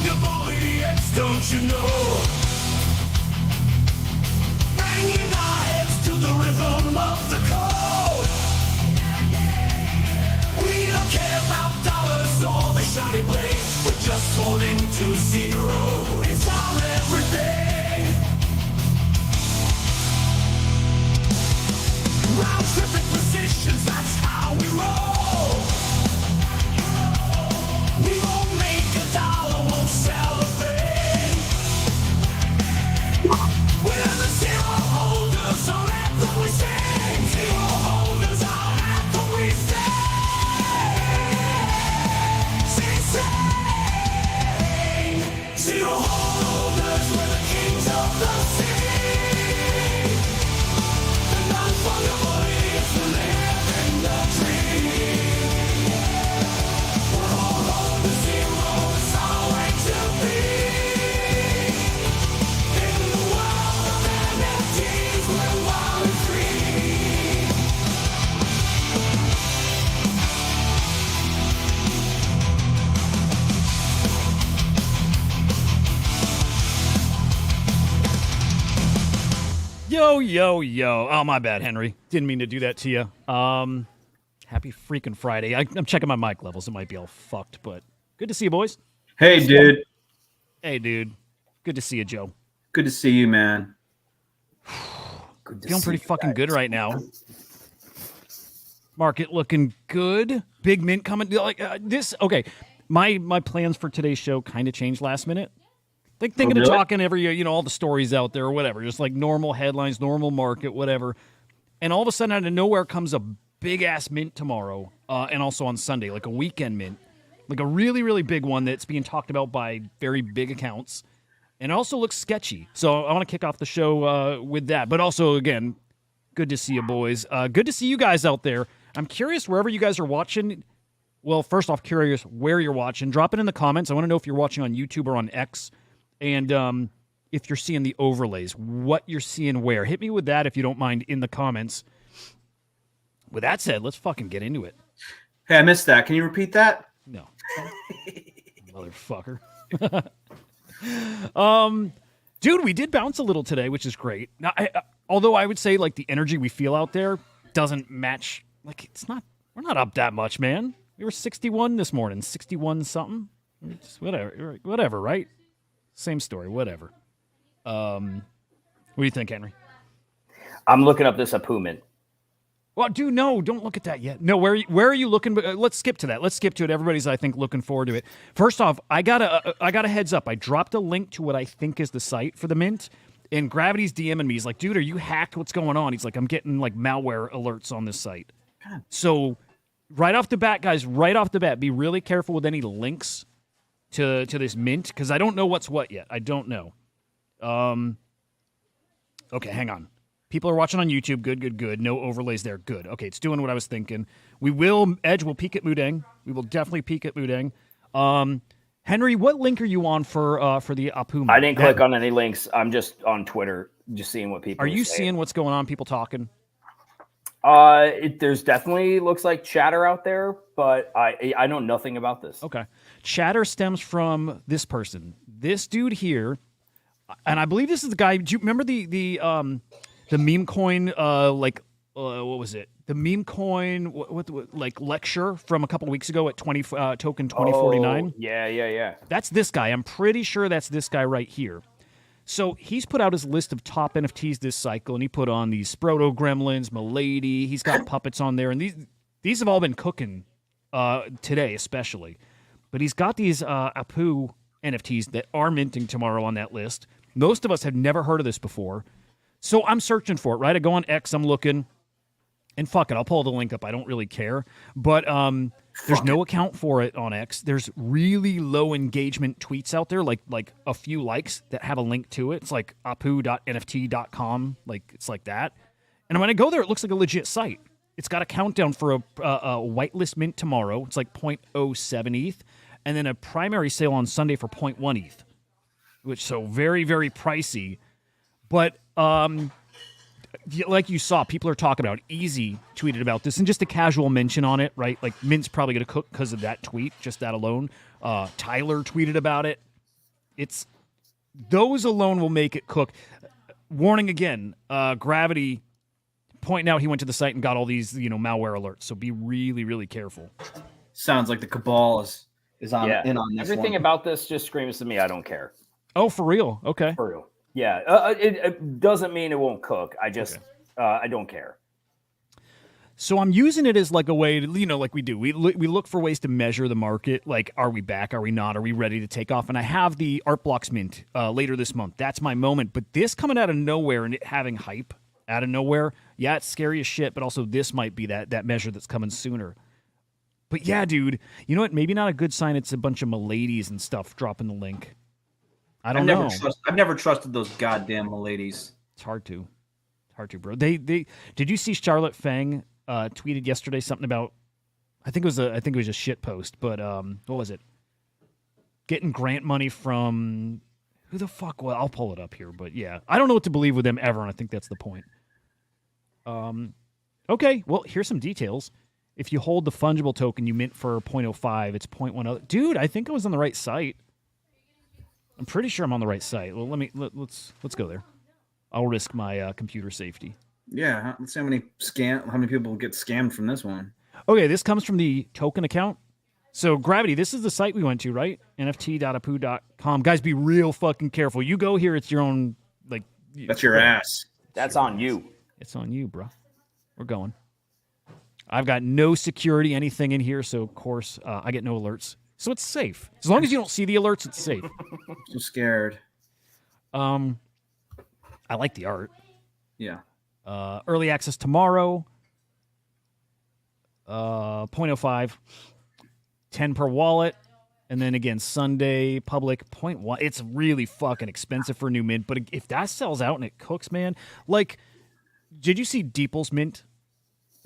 non-fungible idiots, don't you know? Banging our heads to the rhythm of the code. We don't care about dollars or the shiny blades. We're just holding to zero. It's our everything. Round tripping positions, that's how we roll. We won't make a dollar, won't sell a thing. We're the zero holders, on anthem we sing. Zero holders, on anthem we sing. Zero holders, we're the kings of the sea. The non-fungible idiots who live in the dream. We're all on the zero, it's our way to be. In the world of NFTs, we're wild and free. Yo, yo, yo. Oh, my bad, Henry. Didn't mean to do that to you. Happy freaking Friday. I'm checking my mic levels. It might be all fucked, but good to see you, boys. Hey, dude. Hey, dude. Good to see you, Joe. Good to see you, man. Good to Feeling see pretty you fucking guys. good right now. Market looking good. Big mint coming. Like this. Okay, my plans for today's show kind of changed last minute. Like thinking of really? talking every, all the stories out there or whatever, just like normal headlines, normal market, whatever. And all of a sudden, out of nowhere comes a big ass mint tomorrow, and also on Sunday, like a weekend mint, like a really, really big one that's being talked about by very big accounts, and it also looks sketchy. So I want to kick off the show with that. But also, again, good to see you, boys. Good to see you guys out there. I'm curious wherever you guys are watching. Well, first off, curious where you're watching. Drop it in the comments. I want to know if you're watching on YouTube or on X. And if you're seeing the overlays, what you're seeing where. Hit me with that if you don't mind in the comments. With that said, let's fucking get into it. Hey, I missed that. Can you repeat that? No. Motherfucker. Dude, we did bounce a little today, which is great. Now, although I would say like the energy we feel out there doesn't match. Like we're not up that much, man. We were 61 this morning, 61 something. Just whatever, right? Same story, whatever. What do you think, Henry? I'm looking up this Apu mint. Well, dude, no, don't look at that yet. No, where are you looking? Let's skip to that. Let's skip to it. Everybody's, I think, looking forward to it. First off, I got a heads up. I dropped a link to what I think is the site for the mint, and Gravity's DMing me. He's like, dude, are you hacked? What's going on? He's like, I'm getting like malware alerts on this site. So right off the bat, guys, be really careful with any links to this mint, because I don't know what's what yet. I don't know. Okay, hang on. People are watching on YouTube. Good. No overlays there. Good. Okay, it's doing what I was thinking. Edge will peek at Mudang. We will definitely peek at Mudang. Henry, what link are you on for the Apu mint? I didn't click on any links. I'm just on Twitter, just seeing what people are you saying. seeing what's going on? People talking? There's definitely looks like chatter out there, but I know nothing about this. Okay. Chatter stems from this person. This dude here, and I believe this is the guy. Do you remember the meme coin what was it? The meme coin what like lecture from a couple weeks ago at token 2049? Oh, yeah. That's this guy. I'm pretty sure that's this guy right here. So he's put out his list of top NFTs this cycle, and he put on these Sproto Gremlins, Milady. He's got puppets on there, and these have all been cooking today, especially. But he's got these Apu NFTs that are minting tomorrow on that list. Most of us have never heard of this before, so I'm searching for it. Right, I go on X, I'm looking, and fuck it, I'll pull the link up. I don't really care, but there's no account for it on X. There's really low engagement tweets out there, like a few likes that have a link to it. It's like apu.nft.com, like it's like that. And when I go there, it looks like a legit site. It's got a countdown for a whitelist mint tomorrow. It's like 0.07 ETH, and then a primary sale on Sunday for 0.1 ETH, which so very, very pricey. But like you saw, people are talking about. Easy tweeted about this, and just a casual mention on it, right? Like Mint's probably going to cook because of that tweet, just that alone. Tyler tweeted about it. it's those alone will make it cook. Warning again, Gravity pointing out he went to the site and got all these, malware alerts. So be really, really careful. Sounds like the cabal is on Yeah. in on this Everything one. about this just screams to me, I don't care. Oh, for real? Okay. For real. Yeah. It doesn't mean it won't cook. I just, I don't care. So I'm using it as like a way to, like we do. We look for ways to measure the market. Like, are we back? Are we not? Are we ready to take off? And I have the Art Blocks mint later this month. That's my moment. But this coming out of nowhere and it having hype out of nowhere, yeah, it's scary as shit. But also this might be that measure that's coming sooner. But yeah, dude, you know what? Maybe not a good sign. It's a bunch of miladies and stuff dropping the link. I don't know. I've never trusted those goddamn ladies. It's hard to, bro. They did you see Charlotte Fang tweeted yesterday something about? I think it was a shit post, but what was it? Getting grant money from who the fuck? Well, I'll pull it up here, but yeah, I don't know what to believe with them ever, and I think that's the point. Okay, well, here's some details. If you hold the fungible token, you mint for 0.05. It's 0.10. Dude, I think I was on the right site. I'm pretty sure I'm on the right site. Well, let's go there. I'll risk my computer safety. Yeah, let's see how many people get scammed from this one. Okay, this comes from the token account. So Gravity, this is the site we went to, right? nft.apu.com. Guys, be real fucking careful. You go here, it's your own That's your ass. That's on you. It's on you, bro. We're going. I've got no security, anything in here, so of course I get no alerts. So it's safe. As long as you don't see the alerts, it's safe. I'm so scared. I like the art. Yeah. Early access tomorrow. 0.05. 10 per wallet. And then again, Sunday, public, 0.1. It's really fucking expensive for a new mint. But if that sells out and it cooks, man. Like, did you see Deeple's mint?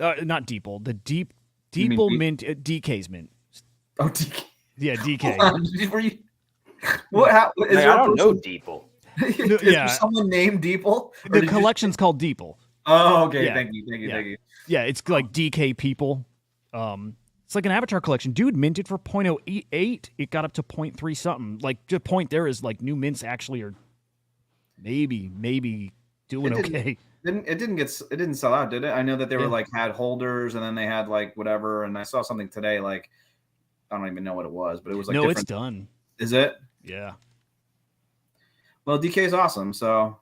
Not Deeple. The Deeple mint, DK's mint. Oh, DK. Yeah, DK. Were you? What? I don't know Deeple. No, Is yeah. there someone named Deeple? The collection's called Deeple. Oh, okay. Yeah. Thank you. Yeah, it's like DK people. It's like an avatar collection. Dude, minted for 0.08. It got up to 0.3 something. Like, the point there is, like, new mints actually are maybe doing okay. It didn't sell out, did it? I know that they were like had holders and then they had like whatever. And I saw something today, like I don't even know what it was, but it was like No, it's done. Is it? Yeah. Well, DK is awesome, so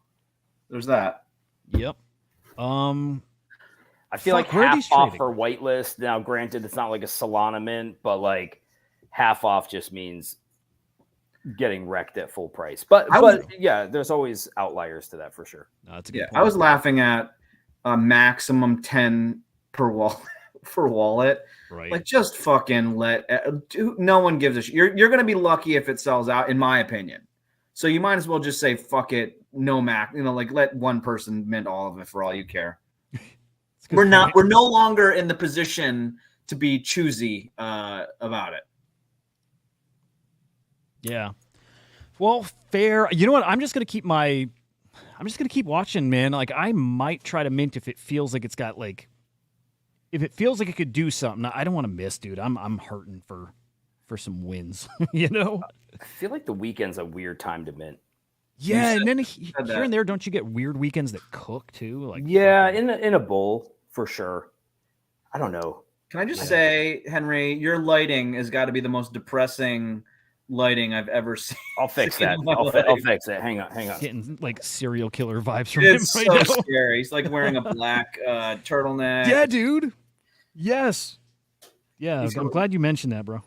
there's that. Yep. I feel like where are half these off trading? for whitelist. Now, granted, it's not like a Solana mint, but like half off just means getting wrecked at full price. But yeah, there's always outliers to that for sure. No, that's a good point. I was laughing at a maximum 10 per wallet. Right. Like, just fucking no one gives a shit. You're going to be lucky if it sells out, in my opinion. So you might as well just say, fuck it, no max. Like let one person mint all of it for all you care. We're no longer in the position to be choosy about it. Yeah. Well, fair. You know what? I'm just gonna keep watching, man. Like, I might try to mint if it feels like it's got like, if it feels like it could do something. I don't want to miss, dude. I'm hurting for some wins. You know. I feel like the weekend's a weird time to mint. Yeah, and then here and there, don't you get weird weekends that cook too? Like, yeah, in a bowl for sure. I don't know. Can I just say, Henry, your lighting has got to be the most depressing lighting I've ever seen. I'll fix that. I'll fix it. Hang on. Getting like serial killer vibes from It's him so right now. scary. He's like wearing a black turtleneck. Yeah, dude. Yes. Yeah, I'm glad you mentioned that, bro.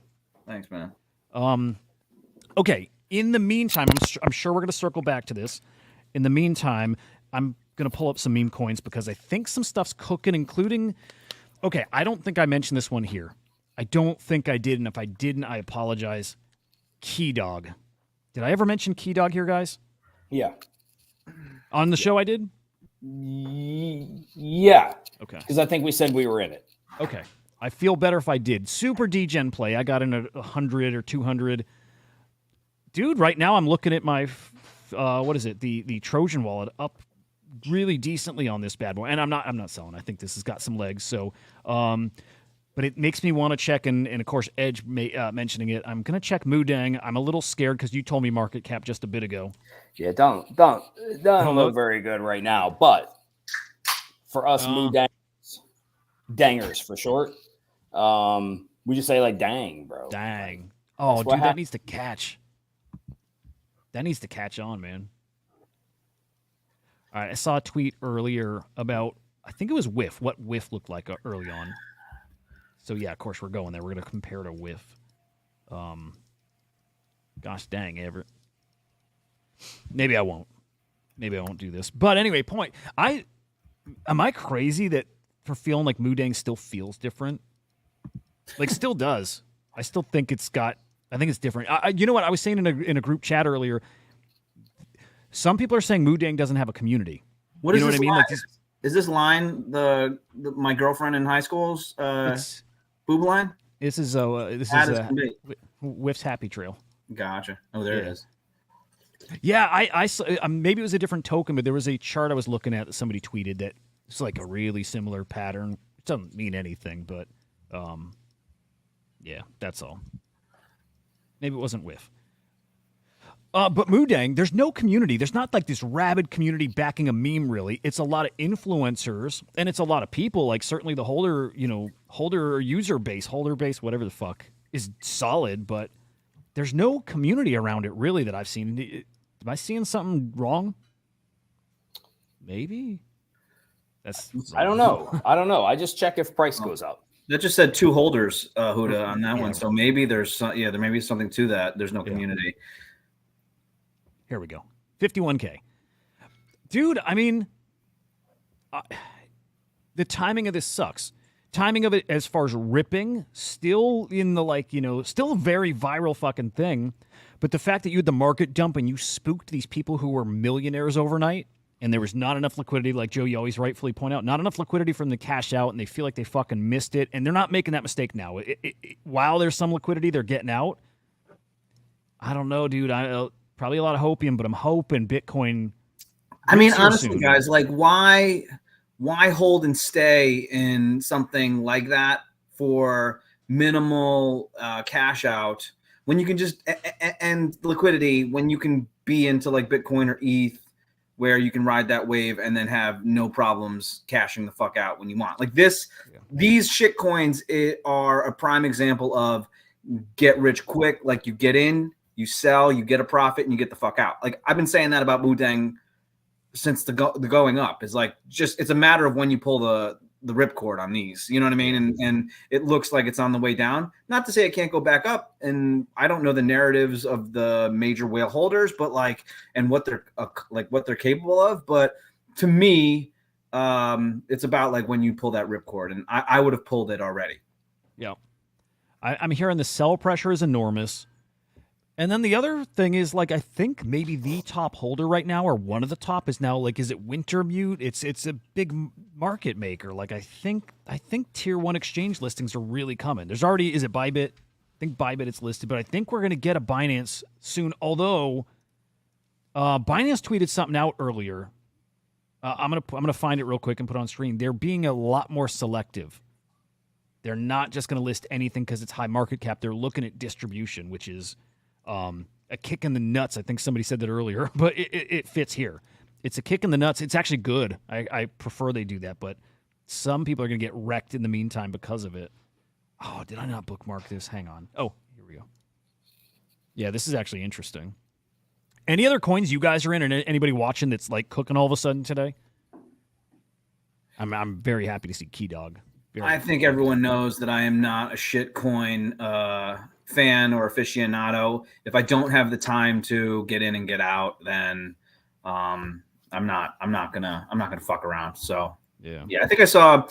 Thanks, man. Okay. In the meantime, I'm sure we're going to circle back to this. In the meantime, I'm going to pull up some meme coins because I think some stuff's cooking, including... Okay, I don't think I mentioned this one here. I don't think I did, and if I didn't, I apologize. Key Dog. Did I ever mention Key Dog here, guys? Yeah. On the show I did? Yeah. Okay. Because I think we said we were in it. Okay. I feel better if I did. Super degen play. I got in at 100 or 200. Dude, right now I'm looking at my, the Trojan wallet up really decently on this bad boy. And I'm not selling. I think this has got some legs. So But it makes me want to check, and of course, Edge mentioning it. I'm going to check Mudang. I'm a little scared because you told me market cap just a bit ago. Yeah, don't look very good right now. But for us, dangers for short. We just say like, dang, bro. Dang. Oh, dude, that needs to catch. That needs to catch on, man. All right, I saw a tweet earlier about, I think it was Whiff, what Whiff looked like early on. So, yeah, of course, we're going there. We're going to compare to Whiff. Gosh dang, Everett. Maybe I won't. Maybe I won't do this. But anyway, point. Am I crazy that for feeling like Mudang still feels different? Like, still does. I still think it's got, I think it's different. You know what? I was saying in a group chat earlier, some people are saying Mudang doesn't have a community. What you is know this what I mean? line? Like this, is this line my girlfriend in high school's boob line? This is Whiff's Happy Trail. Gotcha. Oh, there it is. Yeah, I saw, maybe it was a different token, but there was a chart I was looking at that somebody tweeted that it's like a really similar pattern. It doesn't mean anything, but yeah, that's all. Maybe it wasn't Whiff. But Mudang, there's no community. There's not like this rabid community backing a meme, really. It's a lot of influencers, and it's a lot of people. Like, certainly the holder user base, holder base, whatever the fuck, is solid, but there's no community around it, really, that I've seen. Am I seeing something wrong? Maybe. I don't know. I just check if price goes up. That just said 2 holders, Hudah, on that one. So maybe there's there may be something to that. There's no community. Here we go. 51K. Dude, I mean, the timing of this sucks. Timing of it as far as ripping, still in the still a very viral fucking thing. But the fact that you had the market dump and you spooked these people who were millionaires overnight, and there was not enough liquidity, like Joe, you always rightfully point out, not enough liquidity for them to cash out, and they feel like they fucking missed it, and they're not making that mistake now. While there's some liquidity, they're getting out. I don't know, dude. Probably a lot of hopium, but I'm hoping Bitcoin. I mean, honestly, guys, like why hold and stay in something like that for minimal cash out when you can just and liquidity when you can be into like Bitcoin or ETH where you can ride that wave and then have no problems cashing the fuck out when you want. Like these shit coins are a prime example of get rich quick. Like you get in, you sell, you get a profit, and you get the fuck out. Like I've been saying that about Mudang since the going up. Is like it's a matter of when you pull the ripcord on these. You know what I mean? And it looks like it's on the way down. Not to say it can't go back up. And I don't know the narratives of the major whale holders, but and what they're capable of. But to me, it's about like when you pull that ripcord, and I would have pulled it already. Yeah, I'm hearing the sell pressure is enormous. And then the other thing is, like, I think maybe the top holder right now, or one of the top, is now like, is it Wintermute? It's a big market maker. Like, I think tier 1 exchange listings are really coming. There's already, is it Bybit? I think Bybit it's listed, but I think we're gonna get a Binance soon. Although Binance tweeted something out earlier. I'm gonna find it real quick and put it on screen. They're being a lot more selective. They're not just gonna list anything because it's high market cap. They're looking at distribution, which is a kick in the nuts. I think somebody said that earlier, but it fits here. It's a kick in the nuts. It's actually good. I prefer they do that, but some people are going to get wrecked in the meantime because of it. Oh, did I not bookmark this? Hang on. Oh, here we go. Yeah, this is actually interesting. Any other coins you guys are in, or anybody watching that's like cooking all of a sudden today? I'm very happy to see Key Dog. I think everyone knows that I am not a shit coin fan or aficionado. If I don't have the time to get in and get out, then I'm not gonna fuck around. So yeah, I think I saw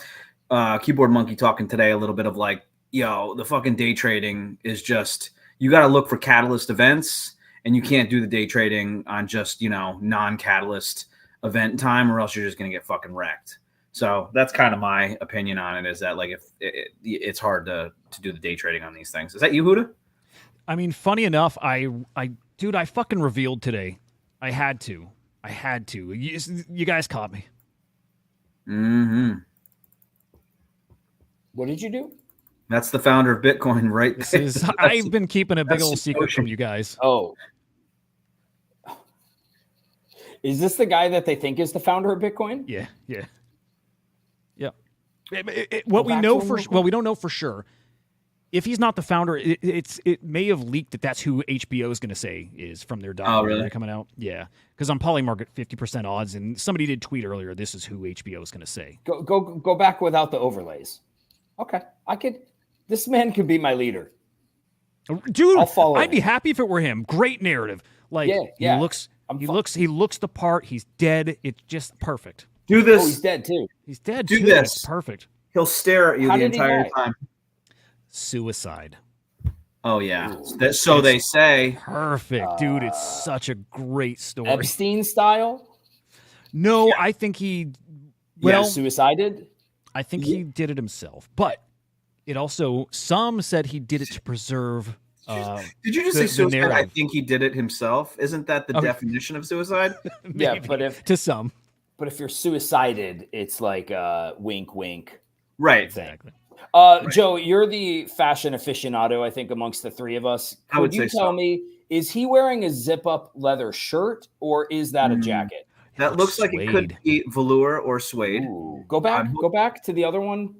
Keyboard Monkey talking today a little bit of like, yo, the fucking day trading is just, you got to look for catalyst events, and you can't do the day trading on just non-catalyst event time, or else you're just gonna get fucking wrecked. So that's kind of my opinion on it, is that like if it's hard to do the day trading on these things. Is that you, Hudah? I mean, funny enough, I fucking revealed today. I had to. You guys caught me. Mm-hmm. What did you do? That's the founder of Bitcoin, right? This there. is. I've been keeping a big that's old secret Satoshi. from you guys. Oh, is this the guy that they think is the founder of Bitcoin? Yeah. What Go we back know to him for real well, quick. we don't know for sure. If he's not the founder, it may have leaked that that's who HBO is going to say is from their documentary really? coming out. Yeah, because on Polymarket 50% odds, and somebody did tweet earlier. This is who HBO is going to say. Go back without the overlays. Okay, I could. This man could be my leader. Dude, I'll follow I'd be him. happy if it were him. Great narrative. Like Yeah. he looks the part. He's dead. It's just perfect. Do Oh, this. he's dead too. He's dead Do too. this. It's perfect. He'll stare at you How the did he entire die? time. Suicide. Oh yeah. Ooh. So they say. Perfect, dude. It's such a great story. Epstein style. No, I think he. Well, Suicided. I think he did it himself, but it also some said he did it to preserve. Did you just the say suicide? I narrative. think he did it himself. Isn't that the Okay. definition of suicide? Yeah, Maybe, but if to some, you're suicided, it's like wink, wink. Right. exactly. Joe, you're the fashion aficionado, I think, amongst the three of us. I would Could you say tell so. me, is he wearing a zip-up leather shirt or is that a jacket? That looks like it could Suede. be velour or suede. Ooh. Go back to the other one.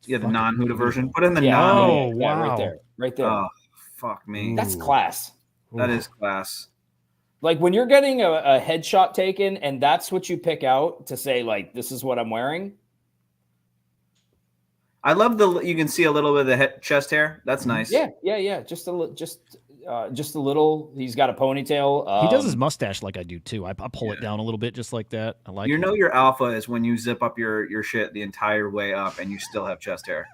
Yeah, the Fucking non-Huda beautiful. version. Put in the Yeah, non. Oh, yeah, wow. right there. Oh, fuck me. That's Ooh. class. That Ooh. is class. Like when you're getting a headshot taken and that's what you pick out to say, like, this is what I'm wearing. I love you can see a little bit of the chest hair. That's nice. Yeah. Just a little. He's got a ponytail. He does his mustache like I do too. I pull it down a little bit just like that. I like. You it. know your alpha is when you zip up your shit the entire way up and you still have chest hair.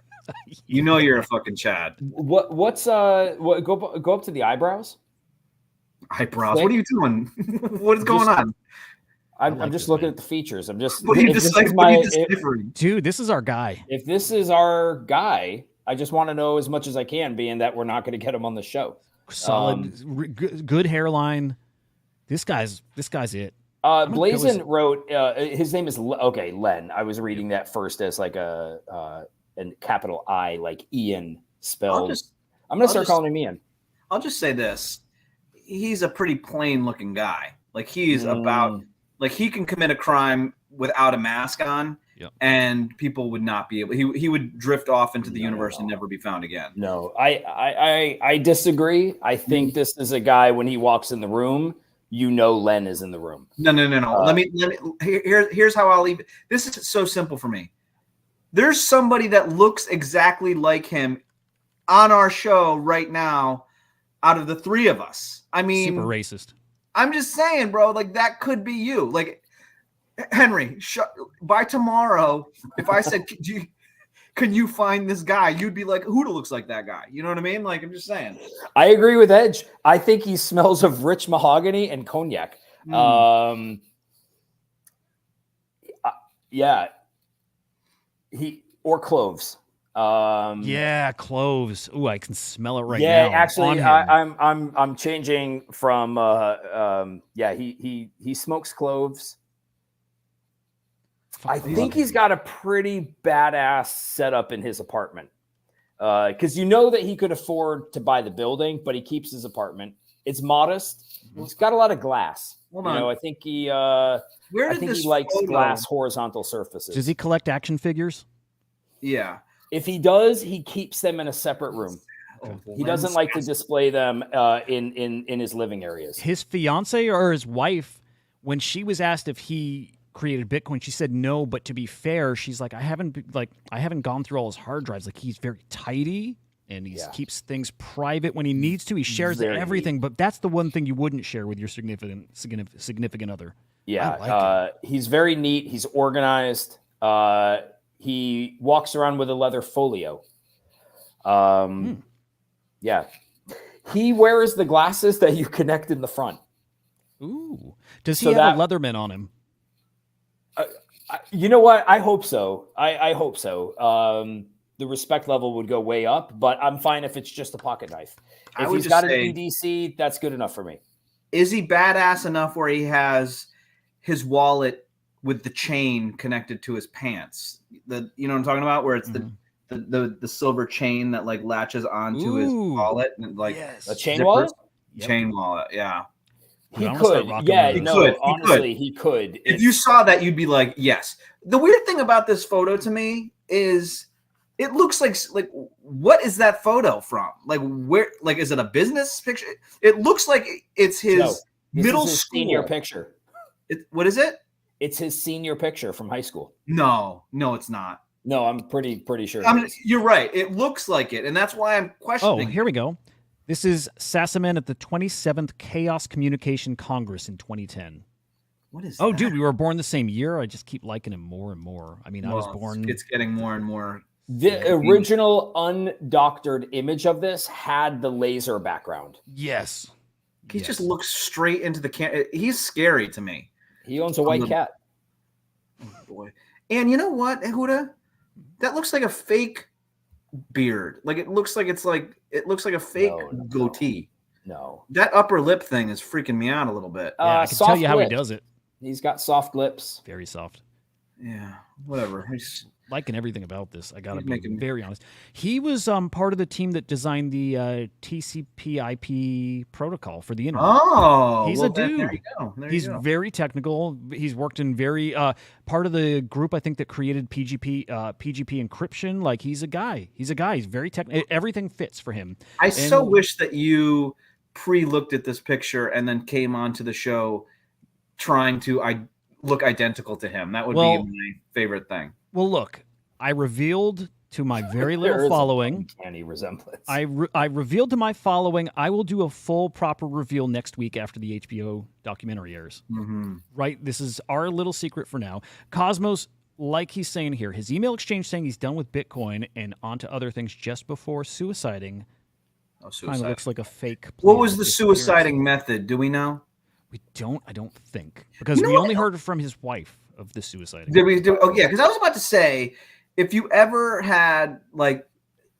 You know you're a fucking Chad. What's go up to the eyebrows? Eyebrows. Click. What are you doing? What is going on? I'm like just this, looking man. at the features. I'm just. What are you if this just like? is What are you my- deciphering? Dude, this is our guy. if this is our guy, I just want to know as much as I can, being that we're not going to get him on the show. Solid, good hairline. This guy's it. gonna go Blazin with- wrote his name is Len. I was reading that first as like a capital I, like Ian spelled. I'm gonna start calling him Ian. I'll just say this: he's a pretty plain looking guy. Like he's about like he can commit a crime without a mask on, Yep. and people would not be able. He would drift off into the universe and never be found again. No, I disagree. I think this is a guy when he walks in the room, you know Len is in the room. No. Let me. Here's how I'll leave it. This is so simple for me. There's somebody that looks exactly like him on our show right now. Out of the three of us, I mean, Super racist. I'm just saying, bro. Like that could be you. Like Henry. By tomorrow, if I said, "Can you find this guy?" You'd be like, "Hudah looks like that guy." You know what I mean? Like I'm just saying. I agree with Edge. I think he smells of rich mahogany and cognac. Yeah, or cloves. Yeah, cloves. Ooh, I can smell it right now. Yeah, actually, on him. I'm changing from. He smokes cloves. I think he's got a pretty badass setup in his apartment. Because you know that he could afford to buy the building, but he keeps his apartment. It's modest. He's got a lot of glass. Hold on. I think he. Where I did think this he likes photo- glass horizontal surfaces. Does he collect action figures? Yeah. If he does, he keeps them in a separate room. He doesn't like to display them in his living areas. His fiance or his wife, when she was asked if he created Bitcoin, she said no. But to be fair, she's like, I haven't gone through all his hard drives. Like he's very tidy and he keeps things private when he needs to. He shares Very everything, but that's the one thing you wouldn't share with your significant other. Yeah, I like he's very neat. He's organized. He walks around with a leather folio. Yeah. He wears the glasses that you connect in the front. Ooh, does he So have that- a Leatherman on him? You know what? I hope so. I hope so. The respect level would go way up, but I'm fine if it's just a pocket knife. I If would he's just got an say- EDC, that's good enough for me. Is he badass enough where he has his wallet with the chain connected to his pants? You know what I'm talking about? Where it's the silver chain that like latches onto his Ooh. wallet and like Yes. A chain zippers. wallet? Yep. Chain wallet. Yeah. Dude, He I'm gonna start could. rocking Yeah, one of no, those. He could. honestly, he could. If you saw that, you'd be like, yes. The weird thing about this photo to me is it looks like what is that photo from? Like where? Like is it a business picture? It looks like it's his No, this middle is his school senior picture. What is it? It's his senior picture from high school. No, it's not. No, I'm pretty sure. I mean, you're right. It looks like it, and that's why I'm Oh, questioning. here we go. This is Sassaman at the 27th Chaos Communication Congress in 2010. What is? Oh, that? dude, we were born the same year. I just keep liking him more and more. I mean, I was Well, born. It's getting more and more. The original undoctored image of this had the laser background. Yes. He Yes. just looks straight into the camera. He's scary to me. He owns a white cat. Boy. And you know what, Huda? That looks like a fake beard. Like it looks like a fake No. goatee. No. That upper lip thing is freaking me out a little bit. Yeah, I can tell soft you how he lips. does it. He's got soft lips. Very soft. Yeah, whatever. Liking everything about this. I gotta He's be making- very honest. He was part of the team that designed the TCP/IP protocol for the internet. Oh, He's well, a then there dude. you go. There He's you go. very technical. He's worked in very part of the group I think that created PGP encryption. Like he's a guy. He's very technical. Everything fits for him. I so and- wish that you pre-looked at this picture and then came onto the show trying to look identical to him. That would Well- be my favorite thing. Well, look, I revealed to my very There little is a following. uncanny resemblance. I revealed to my following. I will do a full proper reveal next week after the HBO documentary airs. Mm-hmm. Right? This is our little secret for now. Cosmos, like he's saying here, his email exchange saying he's done with Bitcoin and onto other things just before suiciding. Oh, Kind suicide. of looks like a fake. What plan was of the disappearance. suiciding method? Do we know? We don't. I don't think because You know we what? only heard from his wife of the suiciding. Did we do? Oh, yeah. Because I was about to say, if you ever had like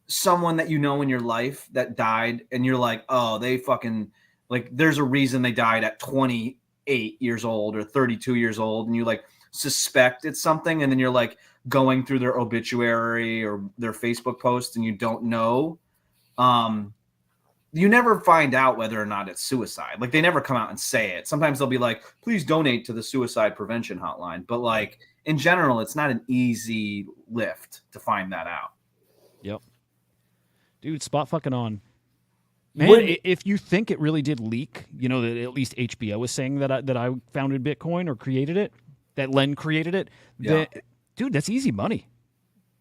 someone that you know in your life that died, and you're like, oh, they fucking like, there's a reason they died at 28 years old or 32 years old, and you like suspect it's something, and then you're like going through their obituary or their Facebook post, and you don't know. You never find out whether or not it's suicide. Like they never come out and say it. Sometimes they'll be like, please donate to the suicide prevention hotline. But like in general, it's not an easy lift to find that out. Yep. Dude, spot fucking on. Man, Would- if you think it really did leak, you know, that at least HBO is saying that I founded Bitcoin or created it, that Len created it, Yeah. dude, that's easy money.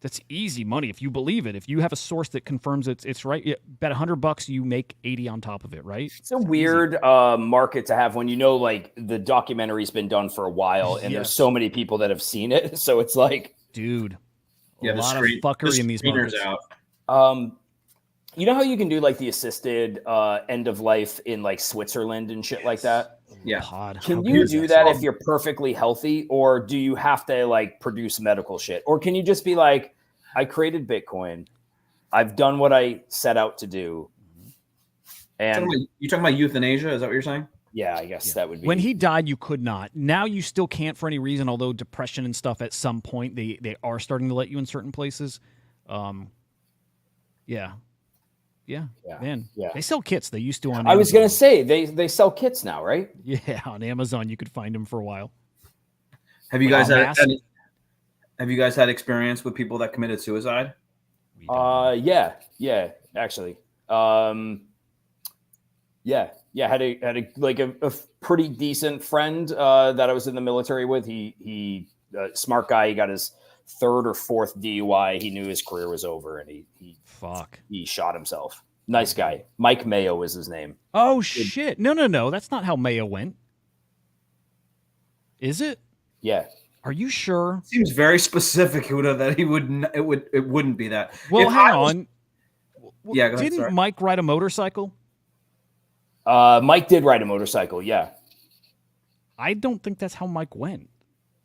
That's easy money if you believe it. If you have a source that confirms it's right, bet $100 you make 80 on top of it, right? It's a weird market to have when you know, like, the documentary's been done for a while and there's Yes. so many people that have seen it. So it's like, Dude, Yeah, a the lot screen- of fuckery in these screener's markets. out. you know how you can do like the assisted end of life in like Switzerland and shit like that? Yeah. Pod. Can How you good is do that? that if you're perfectly healthy, or do you have to like produce medical shit? Or can you just be like, I created Bitcoin, I've done what I set out to do, and You talking about euthanasia? Is that what you're saying? yeah, I guess that would be When he died, you could not. Now you still can't for any reason, although depression and stuff at some point, they are starting to let you in certain places. Yeah. Yeah. Man. Yeah. They sell kits. They used to on I was Amazon. gonna say they sell kits now, right? Yeah, on Amazon you could find them for a while. Have you guys Mask? have you guys had experience with people that committed suicide? We don't. Yeah, actually. Had a like a pretty decent friend that I was in the military with. He smart guy. He got his third or fourth DUI. He knew his career was over, and Fuck. he shot himself. Nice guy. Mike Mayo was his name. Oh shit. No. That's not how Mayo went. Is it? Yeah. Are you sure? Seems very specific, Huda, that he wouldn't. It wouldn't be that. Well, If hang I was- on. Yeah, go ahead, Didn't sorry. Mike ride a motorcycle? Mike did ride a motorcycle. Yeah. I don't think that's how Mike went.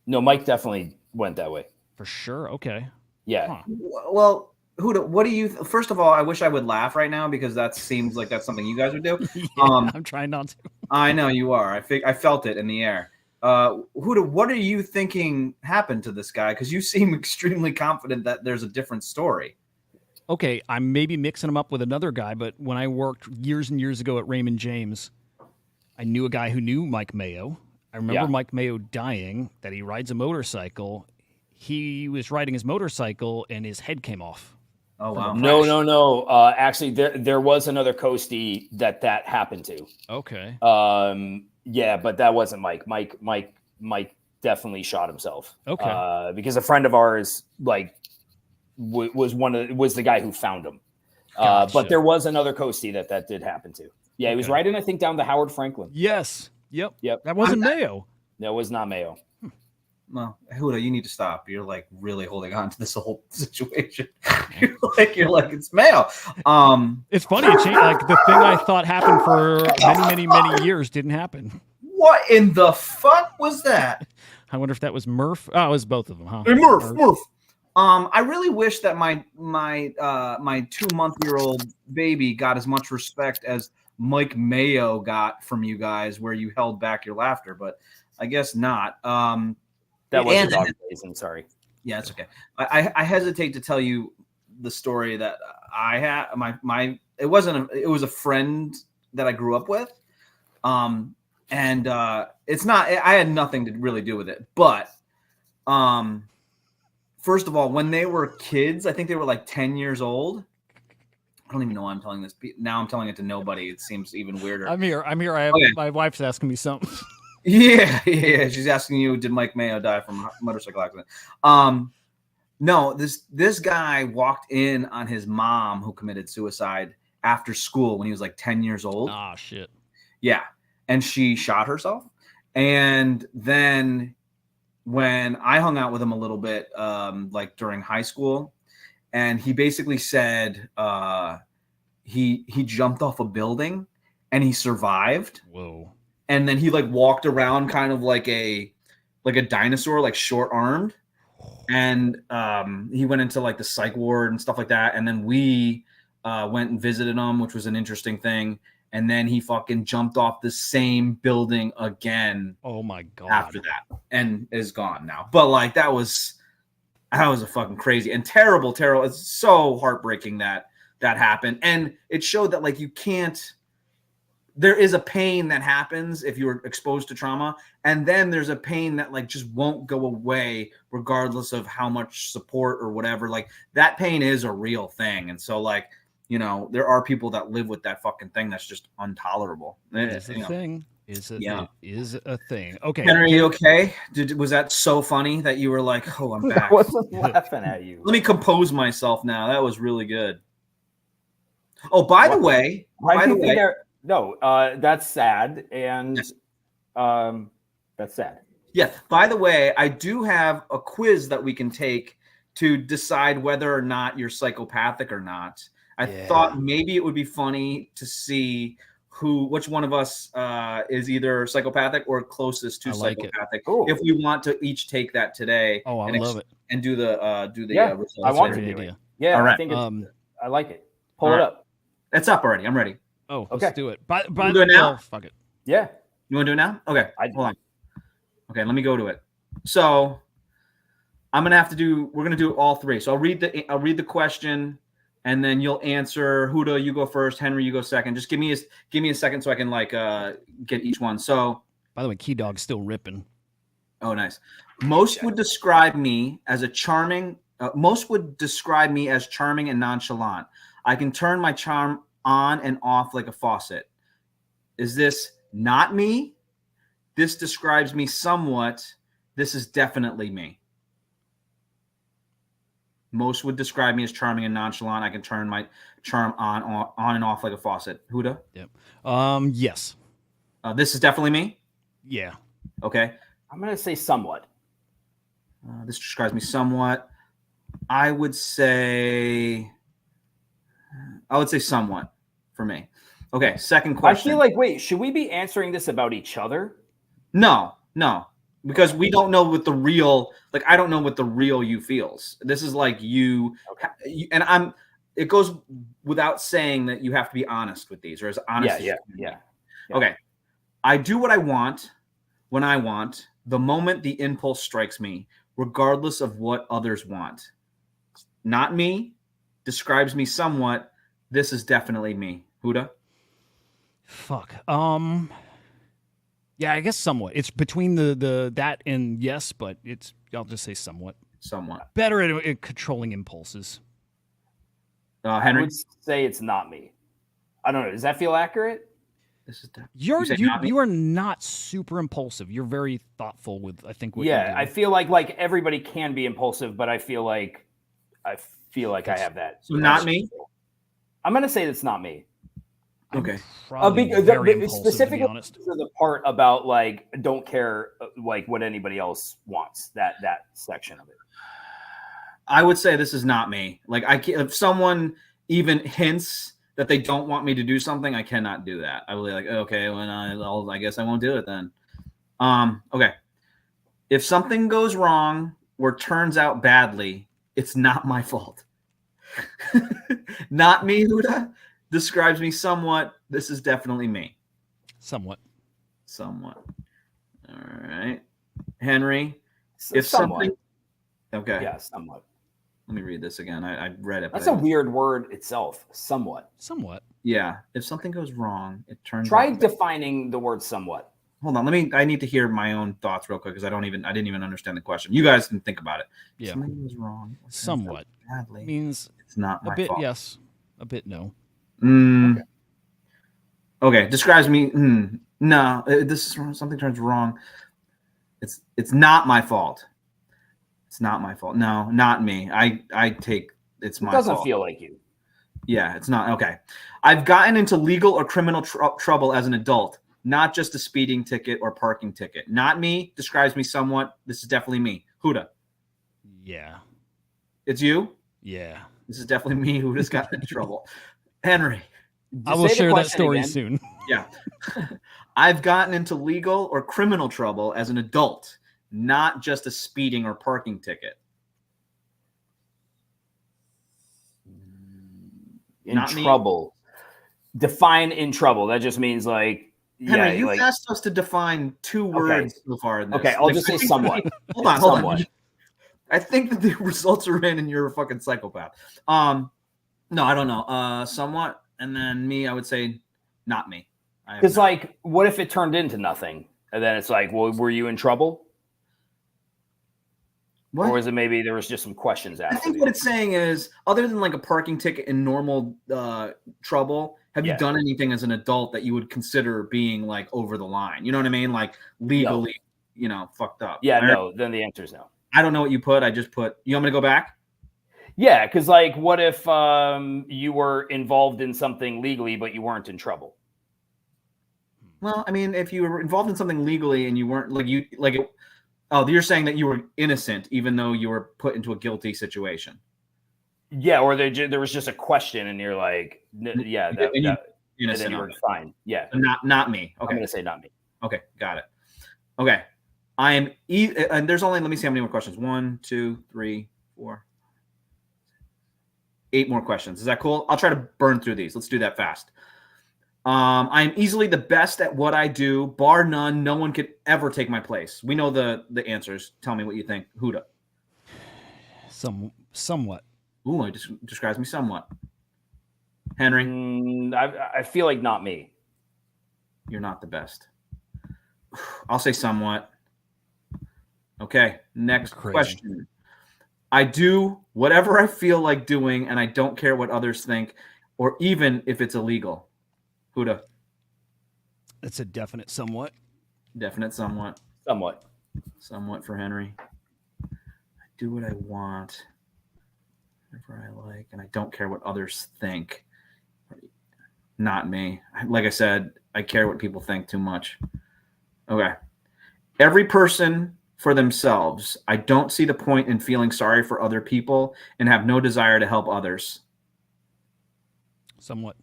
No, Mike definitely went that way. For sure. Okay. Yeah. Huh. Well, Huda, what do you? First of all, I wish I would laugh right now because that seems like that's something you guys would do. Yeah, I'm trying not to. I know you are. I felt it in the air. Huda, what are you thinking happened to this guy? Because you seem extremely confident that there's a different story. okay, I'm maybe mixing him up with another guy, but when I worked years and years ago at Raymond James, I knew a guy who knew Mike Mayo. I remember Mike Mayo dying, that he rides a motorcycle. He was riding his motorcycle and his head came off. Oh, wow. No. Actually, there was another Coastie that happened to. Okay. Yeah, but that wasn't Mike. Mike definitely shot himself. Okay. Because a friend of ours was the guy who found him. Gotcha. But there was another Coastie that did happen to. Yeah, he was riding, I think, down the Howard Franklin. Yes. Yep. Yep. That wasn't Mayo. That was not Mayo. Well, Hudah, you need to stop. You're like really holding on to this whole situation. you're like it's Mayo. It's funny. It changed, like the thing I thought happened for many years didn't happen. What in the fuck was that? I wonder if that was Murph. Oh, it was both of them, huh? Hey, Murph. I really wish that my 2-month-old baby got as much respect as Mike Mayo got from you guys, where you held back your laughter, but I guess not. That was a dog reason. Sorry. Yeah, it's okay. I hesitate to tell you the story that I had. It was a friend that I grew up with. And it's not. I had nothing to really do with it. But first of all, when they were kids, I think they were like 10 years old. I don't even know why I'm telling this. Now I'm telling it to nobody. It seems even weirder. I'm here. My wife's asking me something. Yeah. She's asking you, did Mike Mayo die from a motorcycle accident? No, this guy walked in on his mom who committed suicide after school when he was like 10 years old. Ah, shit. Yeah. And she shot herself. And then when I hung out with him a little bit, like during high school, and he basically said he jumped off a building and he survived. Whoa. And then he like walked around kind of like a dinosaur, like short armed. And he went into like the psych ward and stuff like that. And then we went and visited him, which was an interesting thing. And then he fucking jumped off the same building again. Oh my God. After that, and is gone now. But like that was a fucking crazy and terrible. It's so heartbreaking that happened. And it showed that like you can't. There is a pain that happens if you're exposed to trauma, and then there's a pain that like just won't go away regardless of how much support or whatever. Like that pain is a real thing, and so like there are people that live with that fucking thing that's just intolerable. It's a thing. It is a thing. Okay, Henry, are you okay? Was that so funny that you were like, "Oh, I'm back"? I wasn't laughing at you. Let me compose myself now. That was really good. Oh, by the way. No, that's sad, and that's sad. Yeah. By the way, I do have a quiz that we can take to decide whether or not you're psychopathic or not. I thought maybe it would be funny to see which one of us is either psychopathic or closest to psychopathic. If we want to each take that today. Oh, I love it. And do the results. I want to do it. Yeah, all right. I think I like it. Pull it up. It's up already. I'm ready. Oh, okay. Let's do it. By do it now? Fuck it. Yeah. You want to do it now? Okay. Hold on. Okay, let me go to it. So we're gonna do all three. So I'll read the question, and then you'll answer. Hudah, you go first. Henry, you go second. Just give me a second so I can get each one. So by the way, Key Dog's still ripping. Oh, nice. Most would describe me as charming and nonchalant. I can turn my charm on and off like a faucet. Is this not me? This describes me somewhat. This is definitely me. Most would describe me as charming and nonchalant. I can turn my charm on and off like a faucet. Hudah? Yep. Yes. This is definitely me? Yeah. Okay. I'm going to say somewhat. This describes me somewhat. I would say somewhat for me. Okay, second question. I feel like, wait, should we be answering this about each other? No, because we don't know what the real, I don't know what the real you feels. This is like you, and it goes without saying that you have to be honest with these, or as honest as you can. Yeah. Okay. I do what I want when I want, the moment the impulse strikes me, regardless of what others want. Not me. describes me somewhat. This is definitely me. Hudah? Fuck. Yeah, I guess somewhat. It's between the that and yes, but I'll just say somewhat. Somewhat. Better at controlling impulses. I Henry? would say it's not me. I don't know. Does that feel accurate? This is You say not me? are not super impulsive. You're very thoughtful with I think what you Yeah, do. I feel like everybody can be impulsive, but I feel like I have that. So not me? I'm gonna say that's not me. Okay. Probably very impulsive, specifically to be honest. to the part about like don't care like what anybody else wants. That section of it. I would say this is not me. Like if someone even hints that they don't want me to do something, I cannot do that. I will be like, okay, well, I guess I won't do it then. Okay. If something goes wrong or turns out badly, it's not my fault. Not me, Hudah. Describes me somewhat. This is definitely me. Somewhat. Somewhat. All right. Henry, if Somewhat. something... Okay. Yeah, somewhat. Let me read this again. I read it. That's a weird word itself. Somewhat. Somewhat. Yeah. If something goes wrong, it turns Try out... defining the word somewhat. Hold on. I need to hear my own thoughts real quick because I didn't even understand the question. You guys can think about it. If Yeah. something goes wrong. or turns out Somewhat. Badly, Means it's not a my bit fault. yes, a bit no. Okay. Describes me. No. This is wrong. Something turns wrong. It's not my fault. It's not my fault. No, not me. I take it's my It doesn't fault. feel like you. Yeah, it's not. Okay. I've gotten into legal or criminal trouble as an adult, not just a speeding ticket or parking ticket. Not me. Describes me somewhat. This is definitely me. Hudah. Yeah. It's you? Yeah. This is definitely me who just got into trouble. Henry. I will Say the share that question story again. soon. Yeah. I've gotten into legal or criminal trouble as an adult, not just a speeding or parking ticket. In Not me. trouble. Define in trouble. That just means like Henry, you like asked us to define two words so far in this. okay, I'll just say somewhat. Hold on. Somewhat. I think that the results are in and you're a fucking psychopath. No, I don't know. Somewhat. And then me, I would say not me. Because like, what if it turned into nothing? And then it's like, well, were you in trouble? What? Or is it maybe there was just some questions I asked? think what it's saying is, other than like a parking ticket in normal trouble, have you done anything as an adult that you would consider being like over the line? You know what I mean? Like legally, fucked up. Yeah, no. Then the answer is no. I don't know what you put. I just put. You want me to go back? Yeah, because like, what if you were involved in something legally, but you weren't in trouble? Well, I mean, if you were involved in something legally and you weren't you're saying that you were innocent even though you were put into a guilty situation. Yeah, or there was just a question, and you're like, yeah, and then you were fine. Yeah, Not me. Okay, I'm gonna say not me. Okay, got it. Okay, I am. And there's only. Let me see how many more questions. 1, 2, 3, 4, 8 more questions. Is that cool? I'll try to burn through these. Let's do that fast. I am easily the best at what I do, bar none. No one could ever take my place. We know the answers. Tell me what you think, Hudah. Somewhat. Ooh, it describes me somewhat. Henry, I feel like not me. you're not the best. I'll say somewhat. Okay, next question. I do whatever I feel like doing, and I don't care what others think, or even if it's illegal. Hudah. It's a definite somewhat. Definite somewhat. Somewhat. Somewhat for Henry. I do what I want, whatever I like, and I don't care what others think. Not me. Like I said, I care what people think too much. Okay. Every person for themselves. I don't see the point in feeling sorry for other people and have no desire to help others. Somewhat.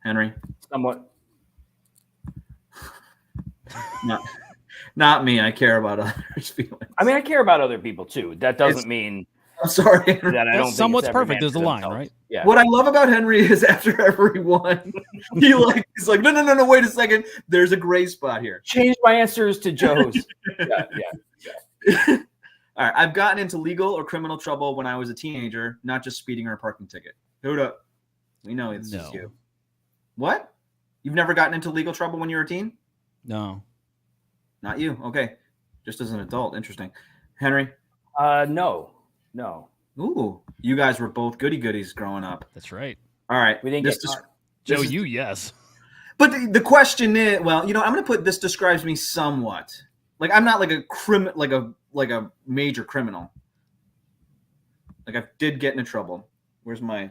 Henry? Somewhat. Not me. I care about others' feelings. I mean, I care about other people too. That doesn't mean I'm sorry, Henry. that I don't. Somewhat's think it's every perfect. man There's for a line, themselves. right? Yeah. What I love about Henry is after every one, he's like, no, wait a second. There's a gray spot here. Change my answers to Joe's. Yeah. All right. I've gotten into legal or criminal trouble when I was a teenager, not just speeding or a parking ticket. Hudah. We know it's just No. you. What? You've never gotten into legal trouble when you were a teen? No. Not you. Okay. Just as an adult. Interesting. Henry? No. Ooh. You guys were both goody goodies growing up. That's right. All right. We didn't This get des- caught. Joe, this is- you yes. But the question is, well, you know, I'm going to put this describes me somewhat. Like I'm not like a major criminal. Like I did get into trouble. Where's my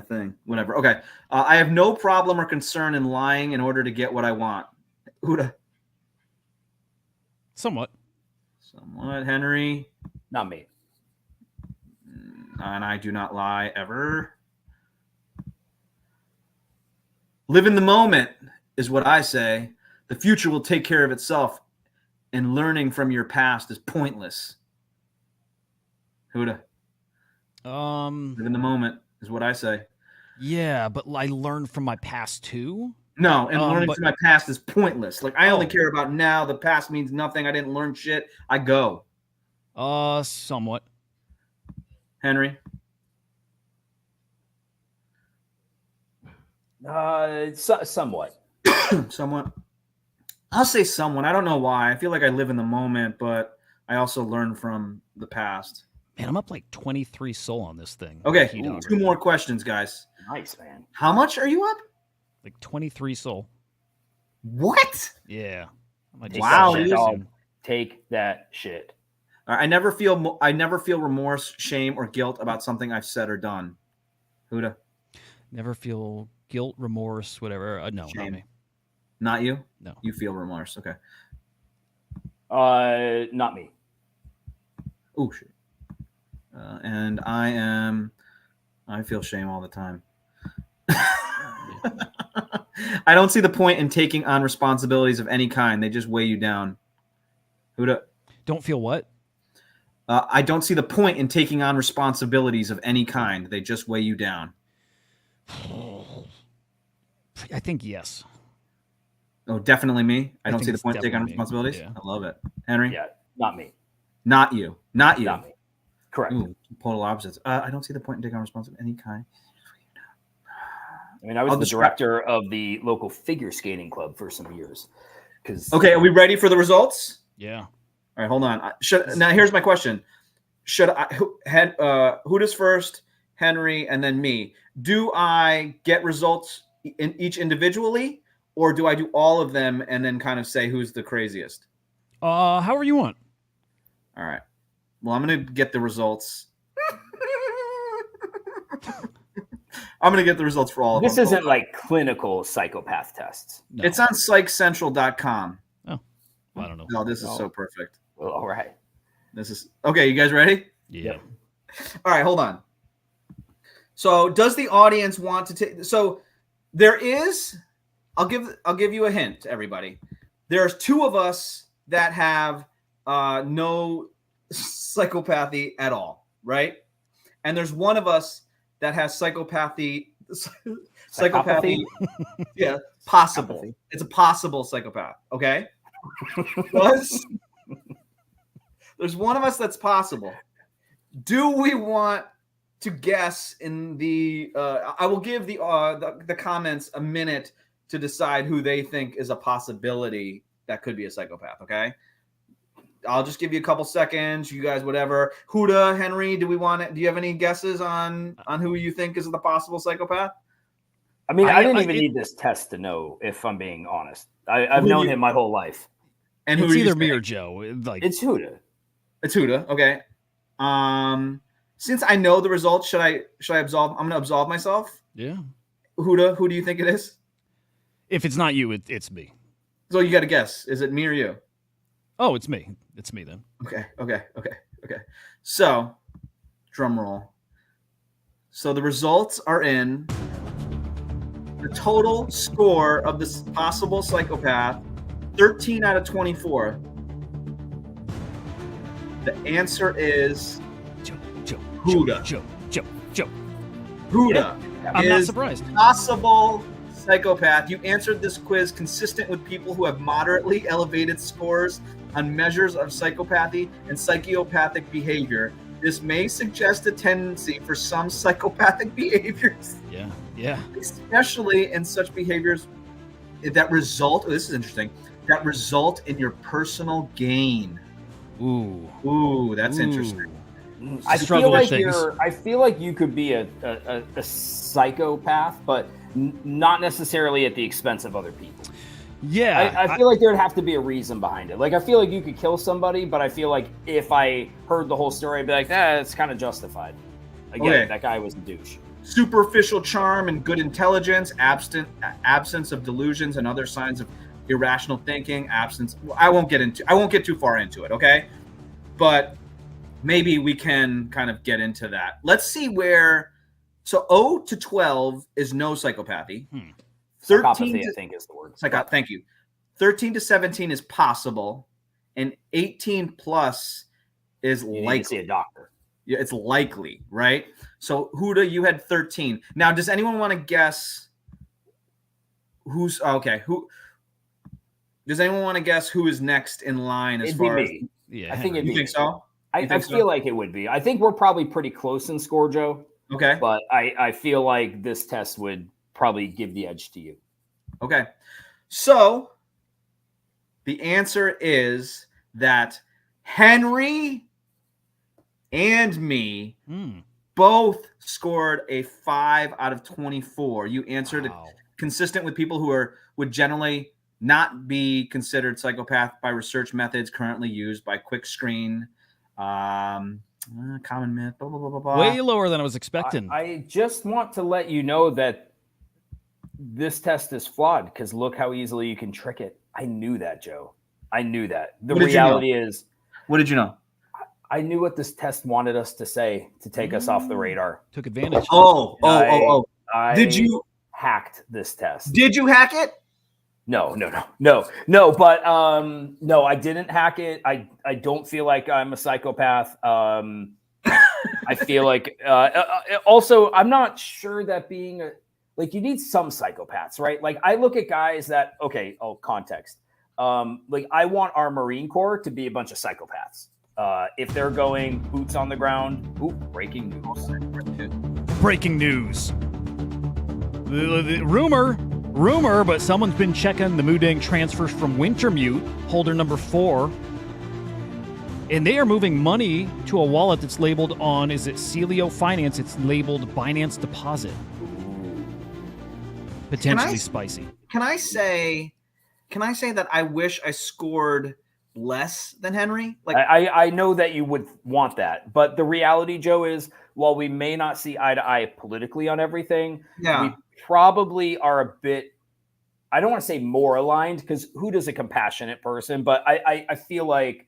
thing? Whatever. Okay. I have no problem or concern in lying in order to get what I want. Hudah. Somewhat. Somewhat. Henry. Not me. And I do not lie ever. Live in the moment is what I say. The future will take care of itself, and learning from your past is pointless. Hudah. Live in the moment is what I say. Yeah, but I learned from my past too. No, and learning but- from my past is pointless. Like I only Oh. care about now. The past means nothing. I didn't learn shit. I go. Somewhat. Henry. Somewhat. Somewhat. I'll say someone. I don't know why. I feel like I live in the moment, but I also learn from the past. Man, I'm up like 23 soul on this thing. Okay, Heat up. 2 more questions, guys. Nice, man. How much are you up? Like 23 soul. What? Yeah. I might Wow, start dude. that Dog. soon. Take that shit. I never feel remorse, shame, or guilt about something I've said or done. Hudah, Never feel guilt, remorse, whatever. No, not Shame. me. not you. No. You feel remorse. Okay. Not me. Oh shit. And I feel shame all the time. I don't see the point in taking on responsibilities of any kind. They just weigh you down. Hudah, Don't feel what? I don't see the point in taking on responsibilities of any kind. They just weigh you down. I think yes. Oh, definitely me. I I don't think see the it's point in taking on definitely me. responsibilities. Yeah. I love it. Henry, Yeah, not me. not you. Not you. Not me. Correct. Ooh, total opposites. I don't see the point in taking on responsibility of any kind. I mean, I was I'll the describe- director of the local figure skating club for some years. Okay, are we ready for the results? Yeah. All right, hold on. Now here's my question: Should I who does first, Henry, and then me? Do I get results in each individually, or do I do all of them and then kind of say who's the craziest? However you want. All right. Well, I'm gonna get the results. I'm gonna get the results for all of This them. isn't like clinical psychopath tests. No. It's on psychcentral.com. I don't know. No, this is No. so perfect. Well, all right. This is okay. You guys ready? Yeah. All right, hold on. So, does the audience want to take? So, there is. I'll give you a hint, everybody. There's 2 of us that have no psychopathy at all, right? And there's 1 of us that has psychopathy. Psychopathy. Yeah, possible. Psychopathy. It's a possible psychopath. Okay. Plus, there's 1 of us that's possible. Do we want to guess in the? I will give the comments a minute to decide who they think is a possibility that could be a psychopath. Okay. I'll just give you a couple seconds. You guys, whatever. Hudah, Henry, do you have any guesses on who you think is the possible psychopath? I mean, I didn't I- even it- need this test to know, if I'm being honest. I've Who known you- him my whole life. And who It's are you either me saying? or Joe. Like It's Hudah. It's Hudah. Okay. Since I know the results, should I absolve? I'm going to absolve myself. yeah. Hudah, who do you think it is? If it's not you, it's me. So you got to guess. Is it me or you? Oh, it's me. It's me then. Okay. So, drum roll. So the results are in. The total score of this possible psychopath, 13 out of 24. The answer is Joe. Hudah. Joe. Hudah I'm not is surprised. possible psychopath. You answered this quiz consistent with people who have moderately elevated scores on measures of psychopathy and psychopathic behavior. This may suggest a tendency for some psychopathic behaviors, Yeah. especially in such behaviors that result, this is interesting, that result in your personal gain. Ooh, that's interesting. I Struggle feel with like things. I feel like you could be a psychopath, but not necessarily at the expense of other people. Yeah. I feel like there'd have to be a reason behind it. Like, I feel like you could kill somebody, but I feel like if I heard the whole story, I'd be like, it's kind of justified. Again, that guy was a douche. Superficial charm and good intelligence, absence of delusions and other signs of irrational thinking, absence. I won't get too far into it, okay? But maybe we can kind of get into that. Let's see where. So 0 to 12 is no psychopathy. 13 Psychopathy, I think, is the word. Thank you. 13 to 17 is possible, and 18 plus is You need likely. to see a doctor. Yeah, it's likely, right? So Hudah, you had 13. Now, does anyone want to guess who's okay? Who does anyone want to guess who is next in line as It'd far be as me. Yeah. I think it'd you be think me. so? I feel like it would be. I think we're probably pretty close in score, Joe. Okay. But I feel like this test would probably give the edge to you. Okay. So the answer is that Henry and me both scored a 5 out of 24. You answered consistent with people who would generally not be considered psychopath by research methods currently used by Quick Screen. Common myth, blah, blah, blah, blah, blah. Way lower than I was expecting. I just want to let you know that this test is flawed because look how easily you can trick it. I knew that, Joe. I knew that. The reality is, what did you know? I knew what this test wanted us to say to take us off the radar. Took advantage. Did you hacked this test? Did you hack it? No. But no, I didn't hack it. I don't feel like I'm a psychopath. I feel like also I'm not sure that being like you need some psychopaths, right? Like I look at guys that context. Like I want our Marine Corps to be a bunch of psychopaths. If they're going boots on the ground, breaking news. Breaking news. The rumor, but someone's been checking the Mudang transfers from Wintermute, holder number 4. And they are moving money to a wallet that's labeled on, is it Celio Finance? It's labeled Binance Deposit. Potentially spicy. Can I say that I wish I scored less than Henry? Like I know that you would want that, but the reality, Joe, is while we may not see eye to eye politically on everything, we probably are a bit, I don't want to say more aligned because Hudah's a compassionate person, but I feel like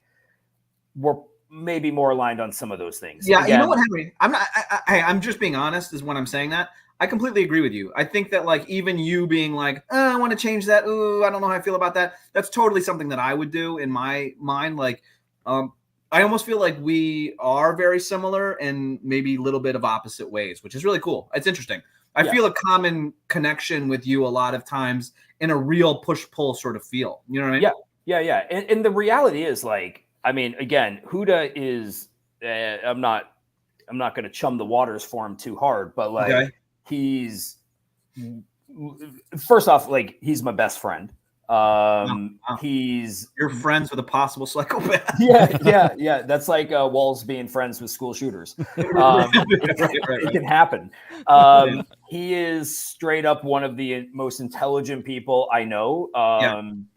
we're maybe more aligned on some of those things. Yeah, you know what, Henry? I'm just being honest is when I'm saying that. I completely agree with you. I think that like even you being like, I want to change that. Ooh, I don't know how I feel about that. That's totally something that I would do in my mind. Like, I almost feel like we are very similar and maybe a little bit of opposite ways, which is really cool. It's interesting. I feel a common connection with you a lot of times in a real push-pull sort of feel. You know what I mean? Yeah. And the reality is like, I mean, again, Hudah is, I'm not going to chum the waters for him too hard, but like he's first off, like he's my best friend. You're friends with a possible psychopath. Yeah. That's like Walls being friends with school shooters. It can happen. He is straight up one of the most intelligent people I know.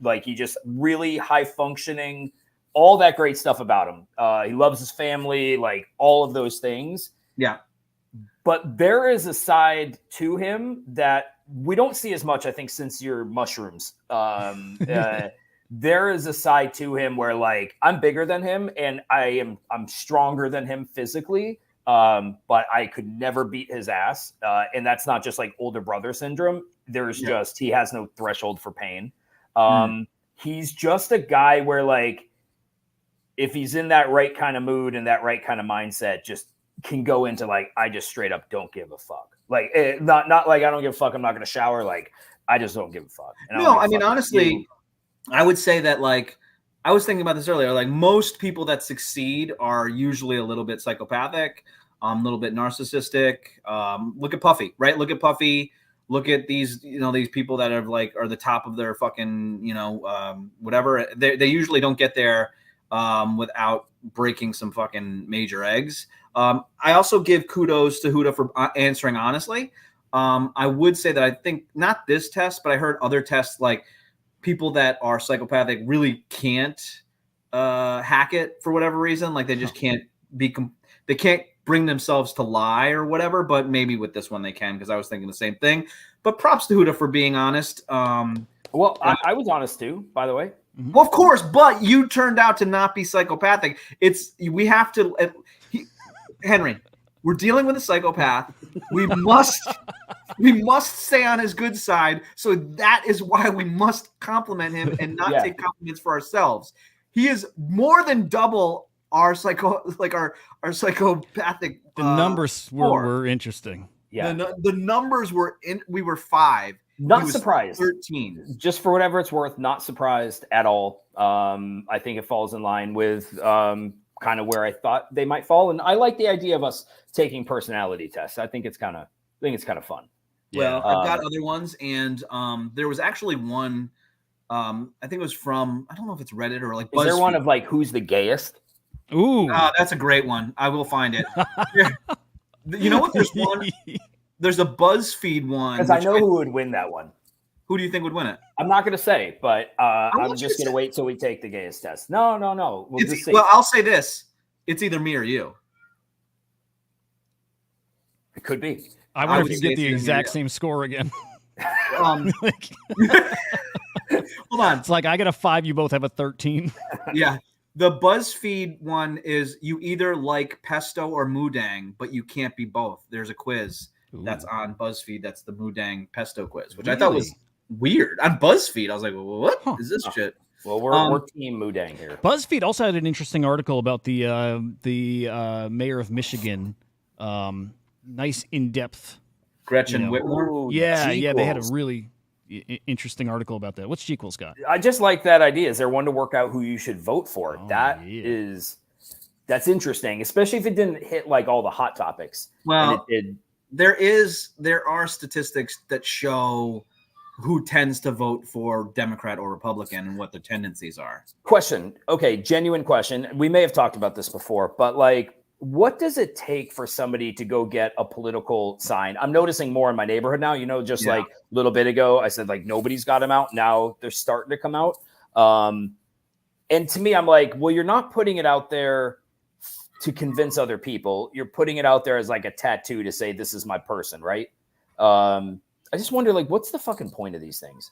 Like he just really high functioning, all that great stuff about him. He loves his family, like all of those things. Yeah. But there is a side to him that we don't see as much, I think, since your mushrooms. There is a side to him where, like, I'm bigger than him and I'm stronger than him physically, but I could never beat his ass. And that's not just like older brother syndrome. There's just he has no threshold for pain. He's just a guy where, like, if he's in that right kind of mood and that right kind of mindset, just can go into like, I just straight up don't give a fuck. Like, not like I don't give a fuck, I'm not going to shower. Like, I just don't give a fuck. And No, don't I give a mean, fuck honestly, I would say that, like, I was thinking about this earlier. Like, most people that succeed are usually a little bit psychopathic, a little bit narcissistic. Look at Puffy, right? Look at Puffy. Look at these, these people that are the top of their fucking, whatever. They usually don't get there without breaking some fucking major eggs. I also give kudos to Hudah for answering honestly. I would say that I think not this test, but I heard other tests, like people that are psychopathic really can't hack it for whatever reason. Like they just can't they can't bring themselves to lie or whatever, but maybe with this one they can, because I was thinking the same thing. But props to Hudah for being honest. Well, I was honest too, by the way. Well, of course, but you turned out to not be psychopathic. We have to, Henry, we're dealing with a psychopath. We must stay on his good side. So that is why we must compliment him and not take compliments for ourselves. He is more than double our psychopathic. The numbers were interesting. Yeah, the numbers were we were 5. Not surprised. 13. Just for whatever it's worth, not surprised at all. I think it falls in line with kind of where I thought they might fall, and I like the idea of us taking personality tests. I think it's kind of fun. Well, I've got other ones, and there was actually one. I think it was from, I don't know if it's Reddit or like BuzzFeed. Is there one of like who's the gayest? Ooh, that's a great one. I will find it. You know what? There's one. There's a BuzzFeed one. Because I know who would win that one. Who do you think would win it? I'm not going to say, but I'm just going to wait till we take the gayest test. No. We'll just see. Well, I'll say this. It's either me or you. It could be. I wonder if you get the exact same score again. Hold on. It's like I got a 5, you both have a 13. Yeah. The BuzzFeed one is you either like pesto or moudang, but you can't be both. There's a quiz that's on BuzzFeed. That's the moudang pesto quiz, which I thought was weird. On BuzzFeed, I was like, well, what is this shit? Well, we're team moudang here. BuzzFeed also had an interesting article about the mayor of Michigan. Nice in-depth. Gretchen Whitmore. Ooh, Yeah, G-Quills. they had a really interesting article about that. What's G-Quills got? I just like that idea. Is there one to work out who you should vote for? That's interesting, especially if it didn't hit like all the hot topics. Well, there are statistics that show who tends to vote for Democrat or Republican and what their tendencies are. Question. Okay, genuine question. We may have talked about this before, but like, what does it take for somebody to go get a political sign? I'm noticing more in my neighborhood now. Like a little bit ago, I said like nobody's got them out. Now they're starting to come out. And to me, I'm like, well, you're not putting it out there to convince other people. You're putting it out there as like a tattoo to say this is my person, right? I just wonder, like, what's the fucking point of these things?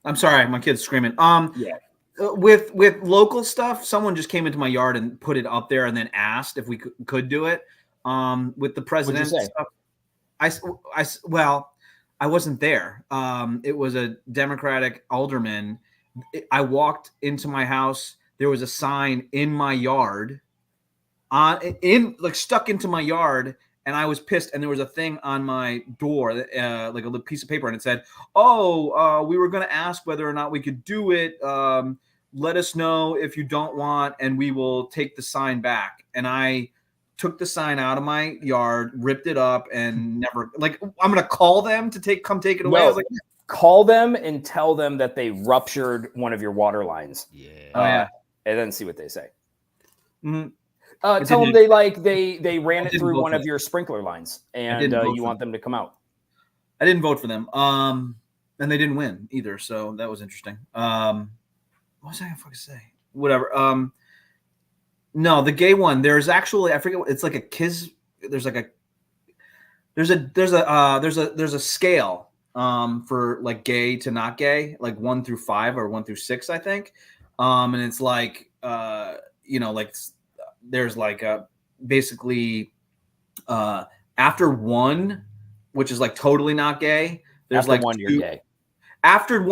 I'm sorry, my kid's screaming. With local stuff, someone just came into my yard and put it up there and then asked if we could do it. With the president stuff, I wasn't there. It was a Democratic alderman. I walked into my house. There was a sign in my yard, stuck into my yard, and I was pissed. And there was a thing on my door, like a little piece of paper, and it said, we were going to ask whether or not we could do it. Let us know if you don't want, and we will take the sign back. And I took the sign out of my yard, ripped it up, and never, like, I'm going to call them to come take it away. No, I was like, call them and tell them that they ruptured one of your water lines. Yeah. And then see what they say. Mm-hmm. Tell them they ran it through one of your sprinkler lines, and you want them to come out. I didn't vote for them. And they didn't win either, so that was interesting. What was I gonna fucking say? Whatever. No, the gay one. There's actually, I forget. It's like a kiss. There's a scale for like gay to not gay, like 1 through 5 or 1 through 6, I think. And it's like like there's like basically after 1, which is like totally not gay. There's after like 1, you're gay. After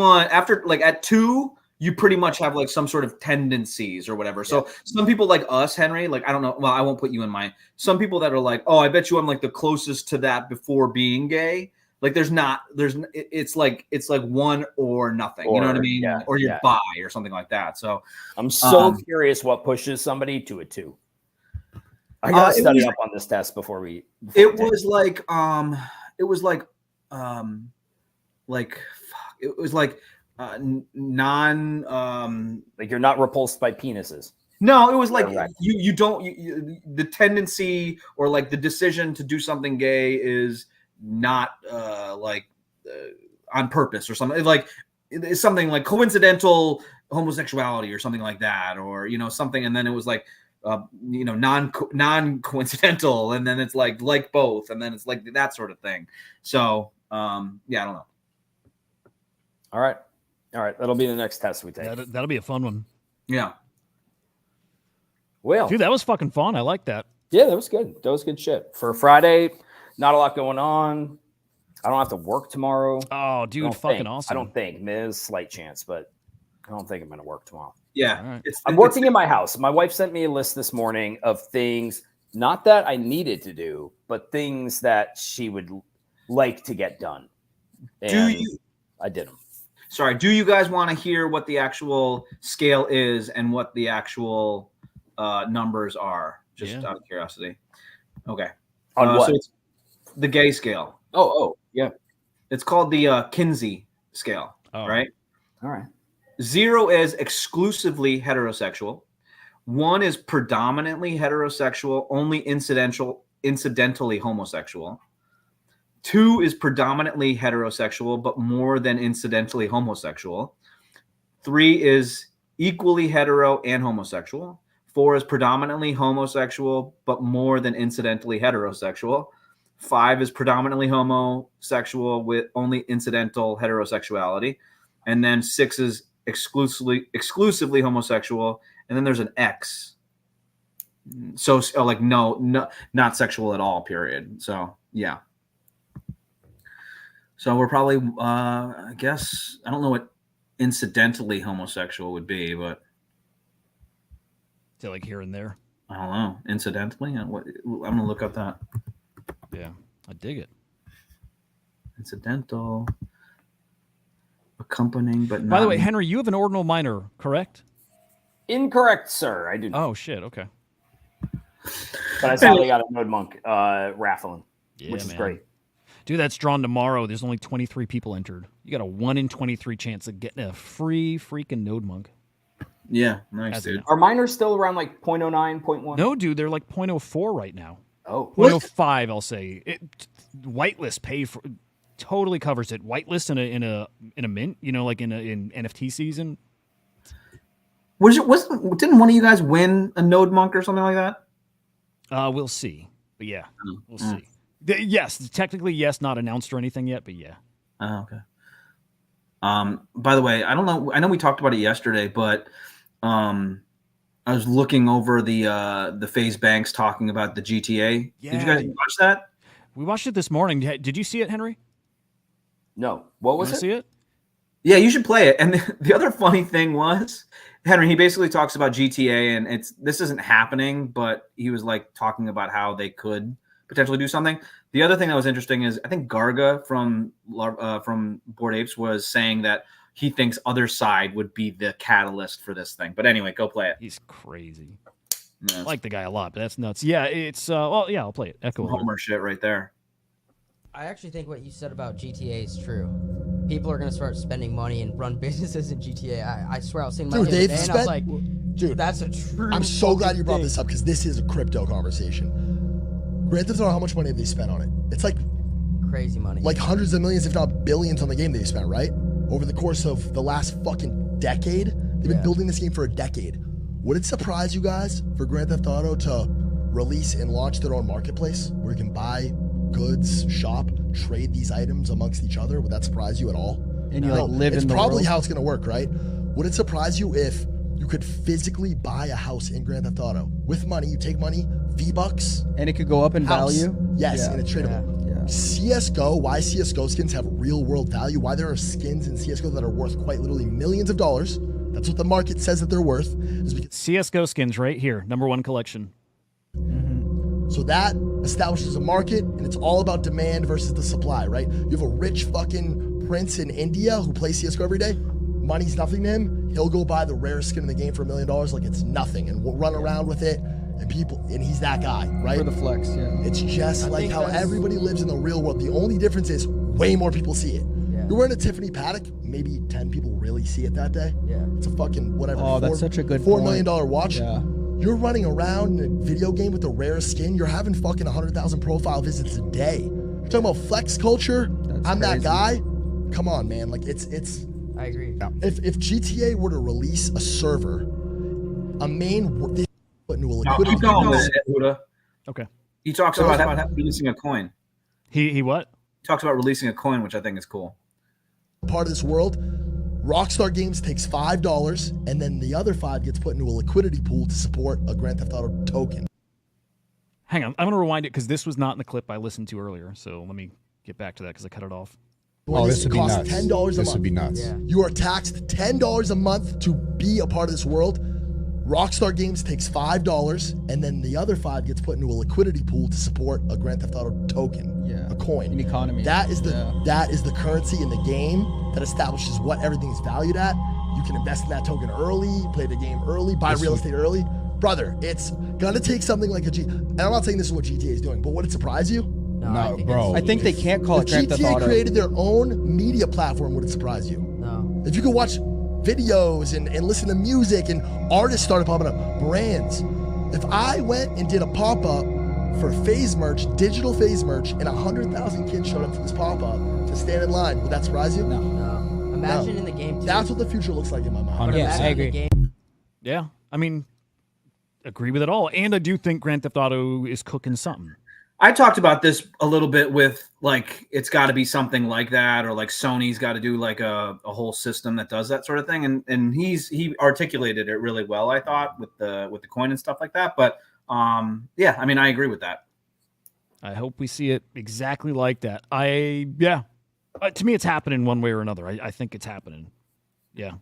like at 2. You pretty much have like some sort of tendencies or whatever. So some people like us, Henry, like, I don't know. Well, I won't put you in some people that are like, oh, I bet you I'm like the closest to that before being gay. Like it's like one or nothing. You know what I Or, mean? yeah, Or you're yeah. bi or something like that. So I'm so curious what pushes somebody to a 2. I gotta it study was- up on this test before we. it was like it was like fuck, it was like non Like you're not repulsed by penises. no, it was like Correct. you don't the tendency or like the decision to do something gay is not on purpose or something like it's something like coincidental homosexuality or something like that, or something, and then it was like non coincidental, and then it's like both, and then it's like that sort of thing. So yeah, I don't know. All right, that'll be the next test we take. That'll be a fun one. Yeah. Well, Dude, that was fucking fun. I like that. yeah, that was good. That was good shit for a Friday. Not a lot going on. I don't have to work tomorrow. Oh, dude, fucking awesome. I don't think. There's a slight chance, but I don't think I'm going to work tomorrow. Yeah. All right. I'm working in my house. My wife sent me a list this morning of things, not that I needed to do, but things that she would like to get done. And I did them. Sorry, do you guys want to hear what the actual scale is and what the actual numbers are? Just out of curiosity. Okay. On what? So it's the gay scale. Oh, yeah. It's called the Kinsey scale, right? All right. 0 is exclusively heterosexual. 1 is predominantly heterosexual, only incidentally homosexual. 2 is predominantly heterosexual, but more than incidentally homosexual. 3 is equally hetero and homosexual. 4 is predominantly homosexual, but more than incidentally heterosexual. 5 is predominantly homosexual with only incidental heterosexuality. And then 6 is exclusively homosexual. And then there's an X. So like no, not sexual at all, period. So yeah. So we're probably, I guess, I don't know what incidentally homosexual would be, but To like here and there. I don't know. Incidentally? I'm going to look up that. Yeah, I dig it. Incidental. Accompanying, but not. By the way, Henry, you have an ordinal minor, correct? Incorrect, sir. I do not. Oh, shit. Okay. But I saw they got a Node Monk raffling, Yeah, which is man. great. Dude, that's drawn tomorrow. There's only 23 people entered. You got a 1 in 23 chance of getting a free freaking Node Monk. Yeah, nice, As dude. Are miners still around like 0.09, 0.1? No, dude, they're like 0.04 right now. Oh. 0.05, I'll say. Whitelist pay for totally covers it. Whitelist in a mint, like in NFT season. Didn't one of you guys win a Node Monk or something like that? We'll see. But yeah, we'll see. Yes, technically yes, not announced or anything yet, but yeah. Oh, okay. By the way, I don't know. I know we talked about it yesterday, but I was looking over the FaZe Banks talking about the GTA. Yeah. Did you guys watch that? We watched it this morning. Did you see it, Henry? No. What was You it? see it? Yeah, you should play it. And the other funny thing was, Henry, he basically talks about GTA, and this isn't happening, but he was like talking about how they could potentially do something. The other thing that was interesting is I think Garga from Bored Apes was saying that he thinks Other Side would be the catalyst for this thing. But anyway, go play it. He's crazy. Yeah, I like the guy a lot, but that's nuts. Yeah, it's I'll play it. Echo alert. Homer shit right there. I actually think what you said about GTA is true. People are going to start spending money and run businesses in GTA. I swear I was saying Dude, the other they've day, and I was spent- like, Dude, that's a true. I'm so glad fucking you brought thing. this up because this is a crypto conversation. Grand Theft Auto, how much money have they spent on it? It's like Crazy money. hundreds of millions, if not billions, on the game they've spent, right? Over the course of the last fucking decade. They've been building this game for a decade. Would it surprise you guys for Grand Theft Auto to release and launch their own marketplace where you can buy goods, shop, trade these items amongst each other? Would that surprise you at all? And you like live it's in the probably world? how it's gonna work, right? Would it surprise you if you could physically buy a house in Grand Theft Auto with money? You take money, V-Bucks, And it could go up in house. value? Yes, Yeah, and it's tradable. yeah. CSGO, why CSGO skins have real world value, why there are skins in CSGO that are worth quite literally millions of dollars. That's what the market says that they're worth. Is because CS:GO skins right here, #1 collection. So that establishes a market, and it's all about demand versus the supply, right? You have a rich fucking prince in India who plays CSGO every day. Money's nothing to him. He'll go buy the rarest skin in the game for $1 million like it's nothing, and we'll run around with it. And he's that guy, right? For the flex, yeah. It's just like how everybody lives in the real world. The only difference is way more people see it. Yeah. You're wearing a Tiffany Paddock, maybe 10 people really see it that day. Yeah. It's a fucking whatever. Oh, that's such a good $4 million watch. Yeah. You're running around in a video game with the rarest skin. You're having fucking 100,000 profile visits a day. You're talking about flex culture. I'm that guy. Come on, man. Like it's. I agree. If GTA were to release a server, a main, they put into a I'll liquidity. keep going with it, Hudah. Okay. He talks about releasing a coin. He what? He talks about releasing a coin, which I think is cool. Part of this world, Rockstar Games takes $5, and then the other $5 gets put into a liquidity pool to support a Grand Theft Auto token. Hang on. I'm going to rewind it because this was not in the clip I listened to earlier. So let me get back to that because I cut it off. When This would be costs nuts. $10 a month. This would be nuts. Yeah. You are taxed $10 a month to be a part of this world. Rockstar Games takes $5, and then the other $5 gets put into a liquidity pool to support a Grand Theft Auto token, a coin, an economy. That is the currency in the game that establishes what everything is valued at. You can invest in that token early, play the game early, buy real estate early. Brother, it's gonna take something like and I'm not saying this is what GTA is doing, but would it surprise you? No, bro. I think they can't call If it Grand Theft GTA Auto. created their own media platform, would it surprise you? No. If you could watch videos and listen to music and artists started popping up, brands. If I went and did a pop-up for FaZe merch, digital FaZe merch, and 100,000 kids showed up to this pop-up to stand in line, would that surprise you? No. No. Imagine in the game too. That's what the future looks like in my mind. Yeah, Imagine I in the agree. game. Yeah. I mean, agree with it all. And I do think Grand Theft Auto is cooking something. I talked about this a little bit with like it's got to be something like that, or like Sony's got to do like a whole system that does that sort of thing. And he articulated it really well, I thought, with the coin and stuff like that. But yeah, I mean, I agree with that. I hope we see it exactly like that. To me, it's happening one way or another. I think it's happening. Yeah.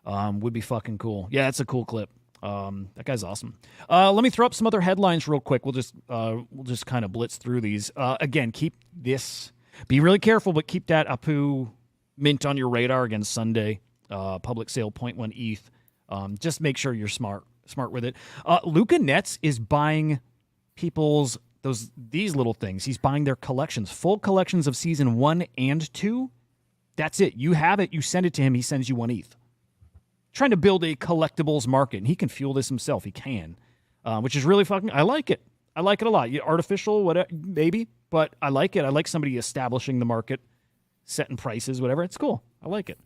Would be fucking cool. Yeah, it's a cool clip. That guy's awesome. Let me throw up some other headlines real quick. We'll just kind of blitz through these. Again, keep this. Be really careful, but keep that Apu mint on your radar against Sunday. Public sale 0.1 ETH. Just make sure you're smart with it. Luca Nets is buying people's these little things. He's buying their collections, full collections of season 1 and 2. That's it. You have it. You send it to him. He sends you 1 ETH. Trying to build a collectibles market, and he can fuel this himself. He can, which is really fucking. I like it. I like it a lot. Artificial, whatever, maybe, but I like it. I like somebody establishing the market, setting prices, whatever. It's cool. I like it.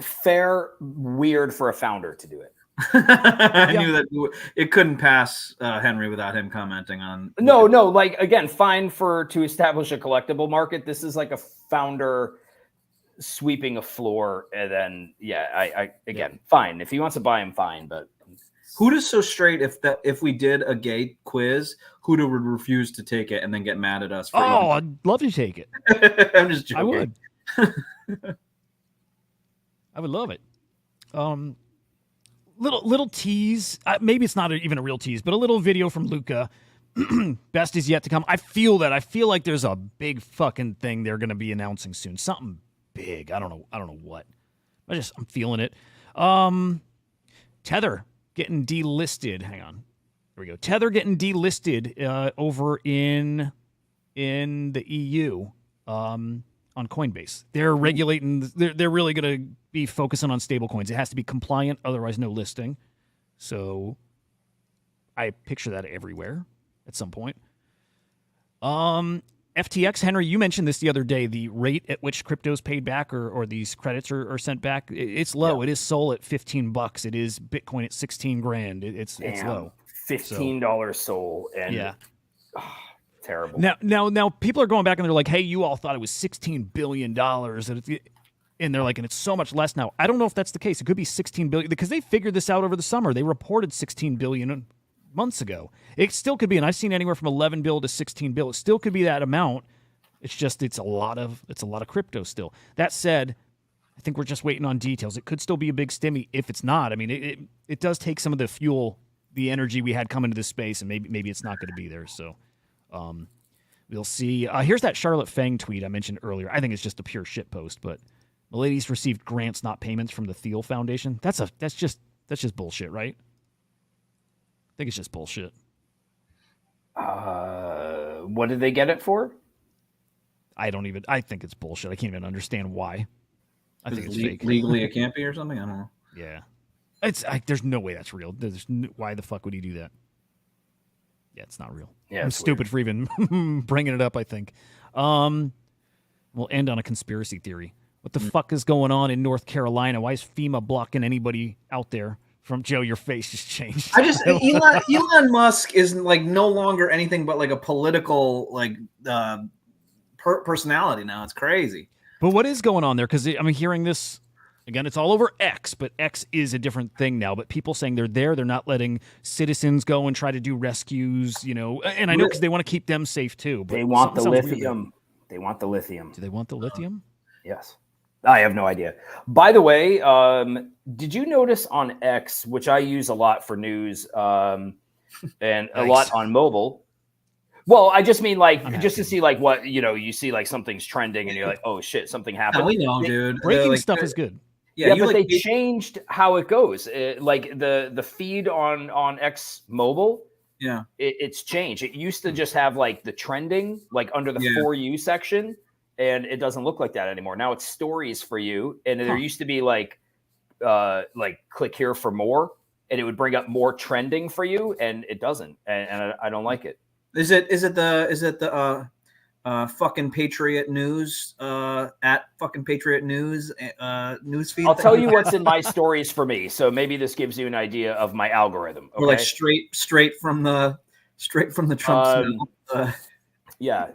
Fair, weird for a founder to do it. I knew that it couldn't pass Henry without him commenting on. No, like again, fine to establish a collectible market. This is like a founder sweeping a floor, and then I fine. If he wants to buy him, fine. But Hudah's so straight. If we did a gay quiz, Hudah would refuse to take it and then get mad at us. For I'd love to take it. I'm just joking. I would. I would love it. Little tease. Maybe it's not even a real tease, but a little video from Luca. Best is yet to come. I feel like there's a big fucking thing they're going to be announcing soon. Something big. I don't know what. I'm feeling it. Tether getting delisted. Hang on. There we go. Tether getting delisted over in the EU on Coinbase. They're regulating. They're really going to be focusing on stable coins. It has to be compliant, otherwise no listing. So I picture that everywhere at some point. FTX, Henry, you mentioned this the other day, the rate at which crypto's paid back or these credits are sent back. It's low. Yeah. It is Sol at $15. It is Bitcoin at 16 grand. It's low. $15 Sol. And yeah. Terrible. Now people are going back and they're like, hey, you all thought it was $16 billion. And they're like, and it's so much less now. I don't know if that's the case. It could be $16 billion because they figured this out over the summer. They reported $16 billion months ago. It still could be, and I've seen anywhere from 11 bill to 16 bill. It still could be that amount. It's just it's a lot of crypto still. That said, I think we're just waiting on details. It could still be a big stimmy if it's not. I mean, it does take some of the fuel the energy we had coming to this space, and maybe it's not going to be there. So we'll see. Here's that Charlotte Fang tweet I mentioned earlier. I think it's just a pure shit post, but Milady's received grants, not payments, from the Thiel Foundation. That's just bullshit, right? I think it's just bullshit. What did they get it for? I think it's bullshit. I can't even understand why. I think it's fake. Legally it can't be or something. I don't know. Yeah. There's no way that's real. Why the fuck would he do that? Yeah, it's not real. Yeah, I'm stupid for even bringing it up, I think. We'll end on a conspiracy theory. What the fuck is going on in North Carolina? Why is FEMA blocking anybody out there from Joe? Your face just changed. Elon Musk is like no longer anything but like a political personality now. It's crazy. But what is going on there? Because I'm hearing this again. It's all over X, but X is a different thing now. But people saying they're there, they're not letting citizens go and try to do rescues. And I know because they want to keep them safe too. But They want the weird. lithium. They want the lithium. Do they want the lithium? Yes. I have no idea. By the way, did you notice on X, which I use a lot for news and a lot on mobile? Well, I just mean just to see what, you see like something's trending and you're like, oh shit, something happened. Yeah, we know, dude. Breaking stuff is good. Yeah, but they changed how it goes. Like the feed on X mobile. Yeah, it's changed. It used to just have like the trending, like under the For You section. And it doesn't look like that anymore. Now it's stories for you. And there used to be like click here for more, and it would bring up more trending for you, and it doesn't. And I don't like it. Is it the fucking Patriot News at fucking Patriot News news feed? I'll tell you what's in my stories for me. So maybe this gives you an idea of my algorithm. Okay? Or like straight from the Trump's mouth. Yeah.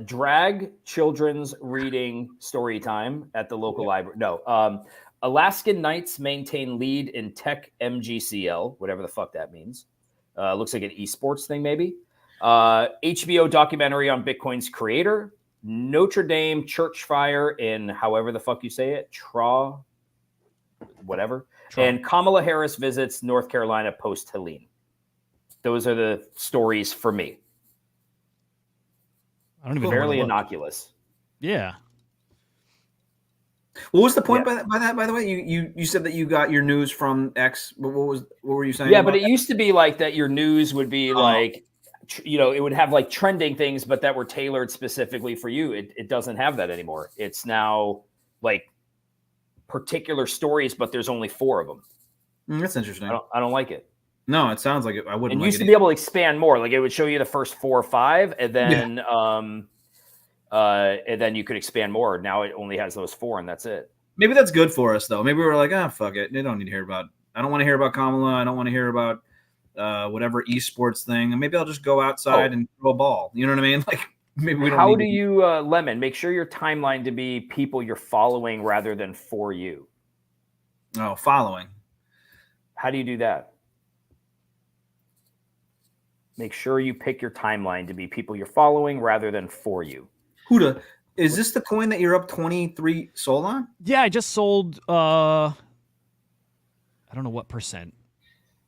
Drag children's reading story time at the local library. No. Alaskan Knights maintain lead in Tech MGCL, whatever the fuck that means. Looks like an esports thing, maybe. HBO documentary on Bitcoin's creator. Notre Dame church fire in however the fuck you say it. Whatever. And Kamala Harris visits North Carolina post Helene. Those are the stories for me. I don't even fairly innocuous. Yeah. What was the point by that? By the way, you said that you got your news from X. What were you saying? Yeah, but it used to be like that. Your news would be like, it would have like trending things, but that were tailored specifically for you. It doesn't have that anymore. It's now like particular stories, but there's only 4 of them. That's interesting. I don't like it. No, it sounds like it. I wouldn't. And like used it to be able to expand more. Like it would show you the first 4 or 5, and then and then you could expand more. Now it only has those 4, and that's it. Maybe that's good for us, though. Maybe we're like, fuck it. They don't need to hear about. I don't want to hear about Kamala. I don't want to hear about whatever esports thing. And maybe I'll just go outside and throw a ball. You know what I mean? Like maybe we don't. How do you, Lemon? Make sure your timeline to be people you're following rather than for you. Oh, following. How do you do that? Make sure you pick your timeline to be people you're following rather than for you. Hudah, is this the coin that you're up 23 sold on? Yeah, I just sold, I don't know what percent.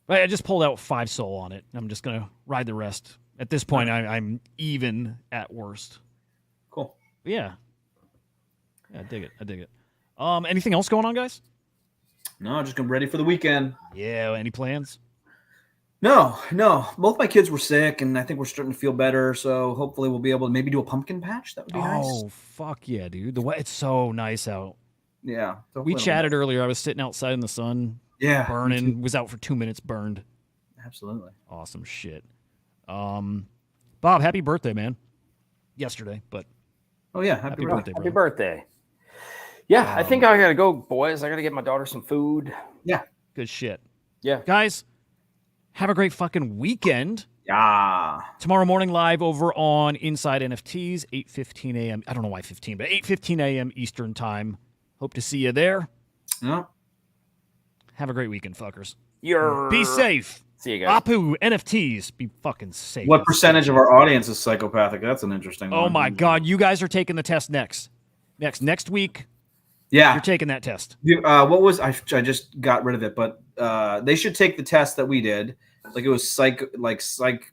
But I just pulled out 5 sol on it. I'm just going to ride the rest. At this point, I'm even at worst. Cool. But yeah. I dig it. Anything else going on, guys? No, just getting ready for the weekend. Yeah, any plans? No. Both my kids were sick, and I think we're starting to feel better. So hopefully we'll be able to maybe do a pumpkin patch. That would be nice. Oh, fuck yeah, dude. It's so nice out. Yeah. We chatted earlier. I was sitting outside in the sun. Yeah. Burning. Was out for 2 minutes, burned. Absolutely. Awesome shit. Bob, happy birthday, man. Yesterday, but. Oh, yeah. Happy birthday, Happy birthday. Yeah, I think I got to go, boys. I got to get my daughter some food. Yeah. Good shit. Yeah. Guys, have a great fucking weekend. Yeah. Tomorrow morning live over on Inside NFTs, 8:15 a.m. I don't know why 15, but 8:15 a.m. Eastern time. Hope to see you there. Yeah. Have a great weekend, fuckers. Be safe. See you guys. Apu NFTs. Be fucking safe. What percentage of our audience is psychopathic? That's an interesting one. Oh my God. You guys are taking the test next week. Yeah. You're taking that test. What was I just got rid of it, but they should take the test that we did. like it was psych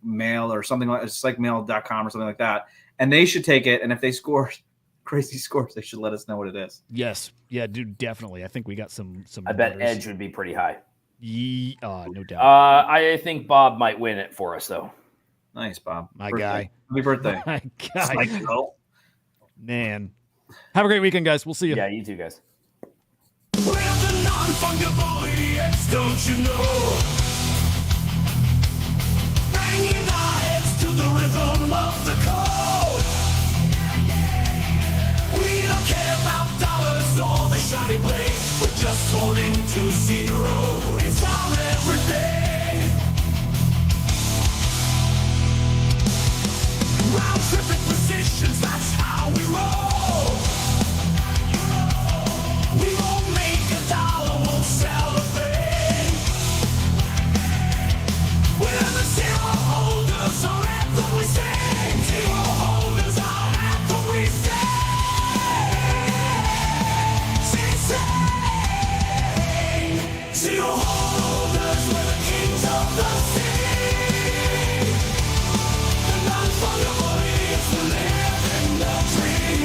mail or something like psychmail.com or something like that. And they should take it. And if they score crazy scores, they should let us know what it is. Yes. Yeah, dude, definitely. I think we got some. I bet numbers. Edge would be pretty high. No doubt. I think Bob might win it for us, though. Nice, Bob. My Birthday. guy. Happy birthday. My guy. Psycho. Man. Have a great weekend, guys. We'll see you. Yeah, you too, guys. We're the non-fungible idiots, don't you know? Banging our heads to the rhythm of the code. We don't care about dollars or the shiny blade. We're just holding to zero. It's our everyday. Round tripping positions, that's how we roll. We won't make a dollar, won't celebrate. We're the zero holders, our anthem we sing. Zero holders, our anthem we sing. Zero holders, we're the kings of the sea. The non-fungible idiots who live in the dream.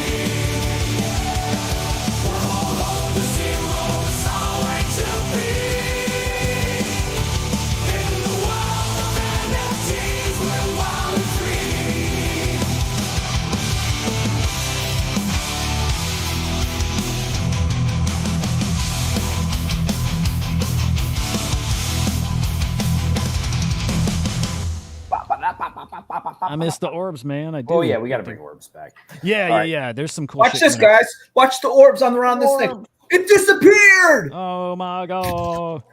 We're all on the zero, it's our way to be. In the world of NFTs, we're wild and free. I miss the orbs, man. I do. Oh yeah, we got to bring orbs back. Yeah. right. There's some cool Watch shit this, coming up. guys. Watch the orbs on around this thing. It disappeared. Oh, my God.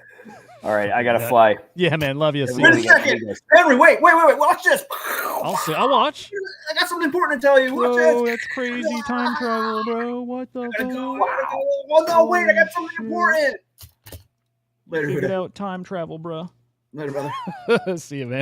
All right, I gotta fly. Yeah, man. Love you. See Wait a you. second. Henry, wait. Watch this. I'll see. I'll watch. I got something important to tell you. Watch Bro, this. that's crazy time travel, bro. What the I gotta go. fuck? Well, no, wait. I got something important. Later, Figure it Hudah. out time travel, bro. Later, brother. See you, man.